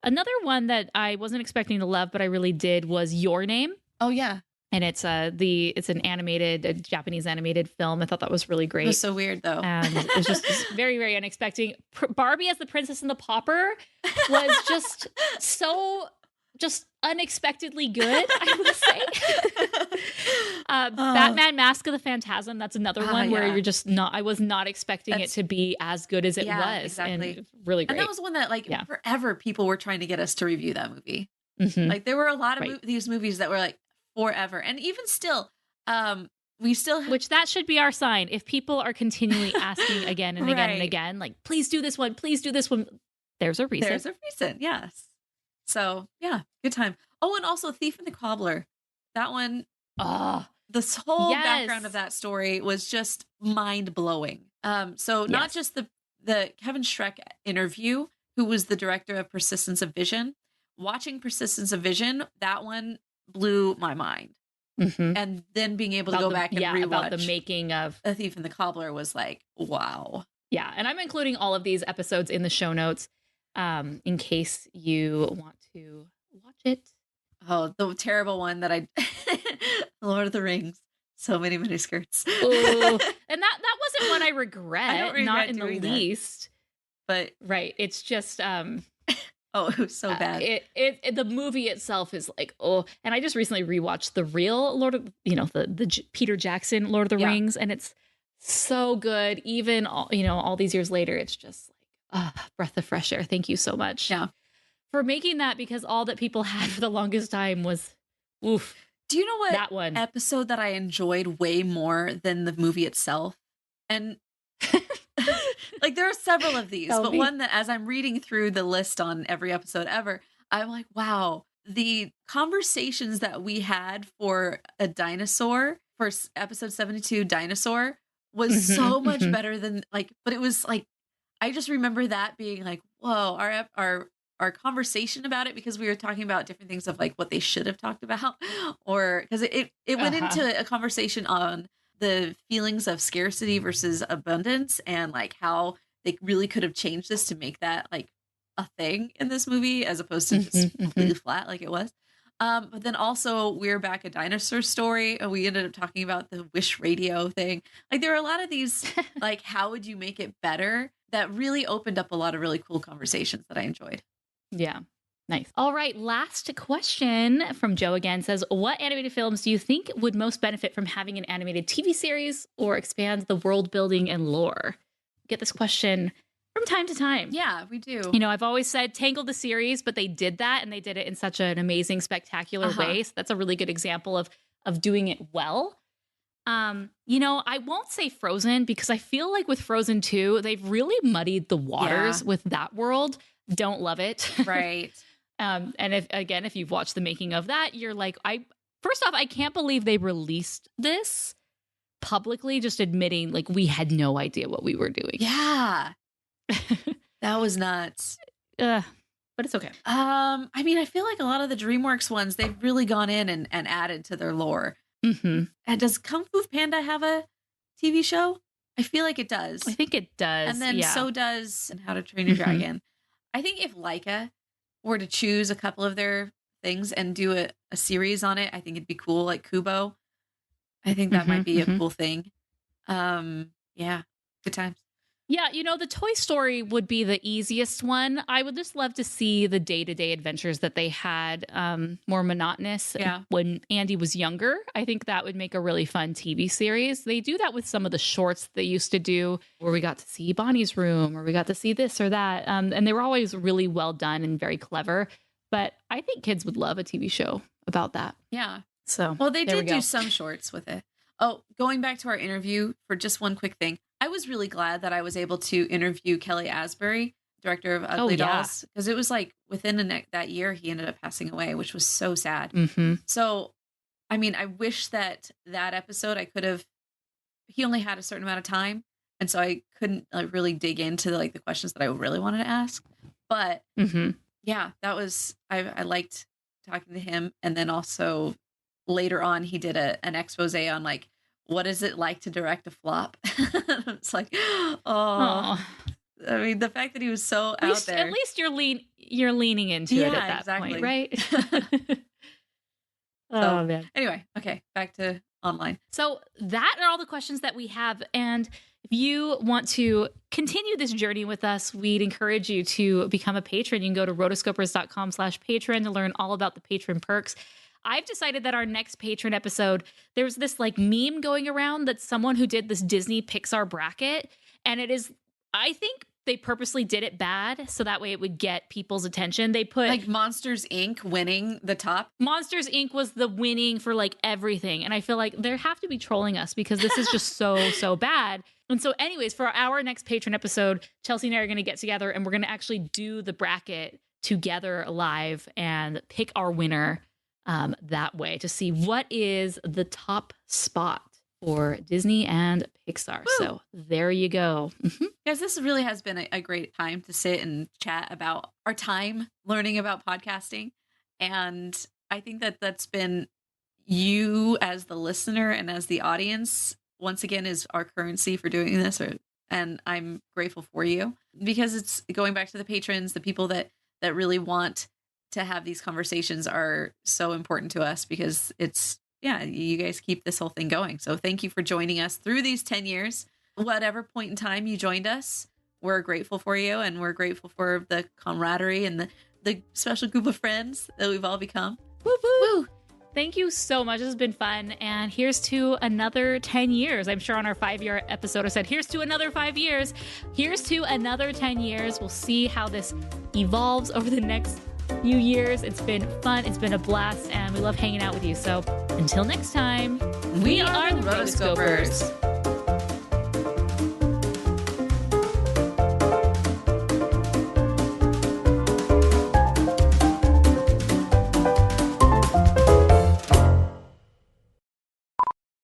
Speaker 10: Another one that I wasn't expecting to love, but I really did, was Your Name.
Speaker 11: Oh yeah.
Speaker 10: And it's a Japanese animated film. I thought that was really great.
Speaker 11: It was so weird though.
Speaker 10: And it was just very, very unexpected. Barbie as the Princess and the Pauper was just unexpectedly good, I would say. Batman Mask of the Phantasm, that's another one where you're just not, I was not expecting it to be as good as it was.
Speaker 11: Exactly.
Speaker 10: And really great.
Speaker 11: And that was one that forever people were trying to get us to review that movie. Like there were a lot of these movies that were like forever. And even still, we still
Speaker 10: which that should be our sign. If people are continually asking again and again and again, like, please do this one, there's a reason.
Speaker 11: Yes. So yeah, good time. Oh, and also Thief and the Cobbler. That one, this whole background of that story was just mind blowing. So not just the Kevin Schreck interview, who was the director of Persistence of Vision. Watching Persistence of Vision, that one blew my mind. And then being able to go back and rewatch
Speaker 10: about the making of
Speaker 11: A Thief and the Cobbler was like, wow.
Speaker 10: Yeah, and I'm including all of these episodes in the show notes in case you want to watch it.
Speaker 11: Oh, the terrible one that I Lord of the Rings. So many miniskirts.
Speaker 10: Oh, and that wasn't one I regret.
Speaker 11: I don't regret
Speaker 10: not in the
Speaker 11: doing that.
Speaker 10: least.
Speaker 11: But
Speaker 10: right, it's just
Speaker 11: oh, it was so bad.
Speaker 10: The movie itself is like, oh, and I just recently rewatched the real Lord of, the Peter Jackson Lord of the Rings, and it's so good. Even all these years later, it's just like breath of fresh air. Thank you so much, for making that, because all that people had for the longest time was, oof.
Speaker 11: Do you know what
Speaker 10: that one
Speaker 11: episode that I enjoyed way more than the movie itself? And like there are several of these, but one that as I'm reading through the list on every episode ever, I'm like, wow, the conversations that we had for a dinosaur, for episode 72 dinosaur, was so much better than but it was like, I just remember that being like, whoa, our conversation about it, because we were talking about different things of like what they should have talked about, or because it went into a conversation on the feelings of scarcity versus abundance, and like how they really could have changed this to make that like a thing in this movie as opposed to just completely flat like it was. But then also We're Back, a Dinosaur Story, and we ended up talking about the Wish Radio thing. Like there are a lot of these like how would you make it better that really opened up a lot of really cool conversations that I enjoyed.
Speaker 10: Yeah. Nice. All right. Last question from Joe again says, what animated films do you think would most benefit from having an animated TV series or expand the world building and lore? Get this question from time to time.
Speaker 11: Yeah, we do.
Speaker 10: I've always said Tangled the series, but they did that and they did it in such an amazing, spectacular way. So that's a really good example of doing it well. I won't say Frozen, because I feel like with Frozen 2, they've really muddied the waters with that world. Don't love it.
Speaker 11: Right.
Speaker 10: And if you've watched the making of that, you're like, first off, I can't believe they released this publicly, just admitting like we had no idea what we were doing.
Speaker 11: Yeah. That was nuts.
Speaker 10: But it's okay.
Speaker 11: I mean, I feel like a lot of the DreamWorks ones, they've really gone in and added to their lore. And does Kung Fu Panda have a TV show? I feel like it does.
Speaker 10: I think it does.
Speaker 11: And then so does How to Train Your Dragon. I think if Leica were to choose a couple of their things and do a series on it, I think it'd be cool. Like Kubo. I think that might be a cool thing. Yeah, good times.
Speaker 10: Yeah, the Toy Story would be the easiest one. I would just love to see the day-to-day adventures that they had more monotonous when Andy was younger. I think that would make a really fun TV series. They do that with some of the shorts they used to do, where we got to see Bonnie's room, or we got to see this or that. And they were always really well done and very clever. But I think kids would love a TV show about that.
Speaker 11: Yeah.
Speaker 10: So,
Speaker 11: well, they did do some shorts with it. Oh, going back to our interview for just one quick thing. I was really glad that I was able to interview Kelly Asbury, director of Ugly Dolls, because it was like within that year he ended up passing away, which was so sad. So, I mean, I wish that episode he only had a certain amount of time, and so I couldn't really dig into the questions that I really wanted to ask. But yeah, that was I liked talking to him, and then also later on he did an expose on what is it like to direct a flop? It's like, oh, I mean, the fact that he was so out there.
Speaker 10: At least you're leaning into it at that point, right?
Speaker 11: So,
Speaker 10: man.
Speaker 11: Anyway, okay, back to online.
Speaker 10: So that are all the questions that we have. And if you want to continue this journey with us, we'd encourage you to become a patron. You can go to rotoscopers.com/patron to learn all about the patron perks. I've decided that our next patron episode, there's this meme going around that's someone who did this Disney Pixar bracket. And it is, I think they purposely did it bad so that way it would get people's attention. They put
Speaker 11: Monsters Inc. winning the top.
Speaker 10: Monsters Inc. was the winning for everything. And I feel like they have to be trolling us because this is just so bad. And so anyways, for our next patron episode, Chelsea and I are going to get together and we're going to actually do the bracket together live and pick our winner that way to see what is the top spot for Disney and Pixar. Woo! So there you go.
Speaker 11: Guys, this really has been a great time to sit and chat about our time learning about podcasting. And I think that's been you as the listener and as the audience, once again, is our currency for doing this, or And I'm grateful for you, because it's going back to the patrons, the people that really want to have these conversations are so important to us, because you guys keep this whole thing going. So thank you for joining us through these 10 years. Whatever point in time you joined us, we're grateful for you, and we're grateful for the camaraderie and the special group of friends that we've all become.
Speaker 10: Woo woo! Thank you so much. This has been fun. And here's to another 10 years. I'm sure on our 5-year episode I said, here's to another 5 years. Here's to another 10 years. We'll see how this evolves over the next few years. It's been fun. It's been a blast. And we love hanging out with you. So until next time, we are the Rotoscopers.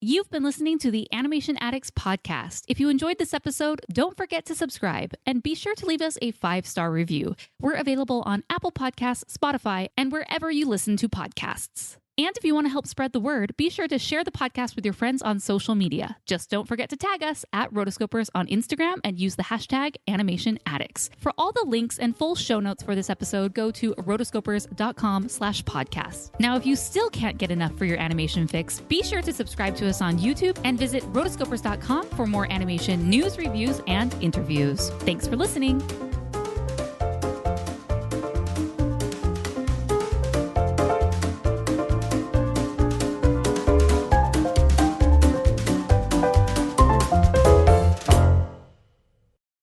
Speaker 10: You've been listening to the Animation Addicts Podcast. If you enjoyed this episode, don't forget to subscribe and be sure to leave us a 5-star review. We're available on Apple Podcasts, Spotify, and wherever you listen to podcasts. And if you want to help spread the word, be sure to share the podcast with your friends on social media. Just don't forget to tag us at Rotoscopers on Instagram and use the hashtag Animation Addicts. For all the links and full show notes for this episode, go to rotoscopers.com/podcast. Now, if you still can't get enough for your animation fix, be sure to subscribe to us on YouTube and visit rotoscopers.com for more animation news, reviews, and interviews. Thanks for listening.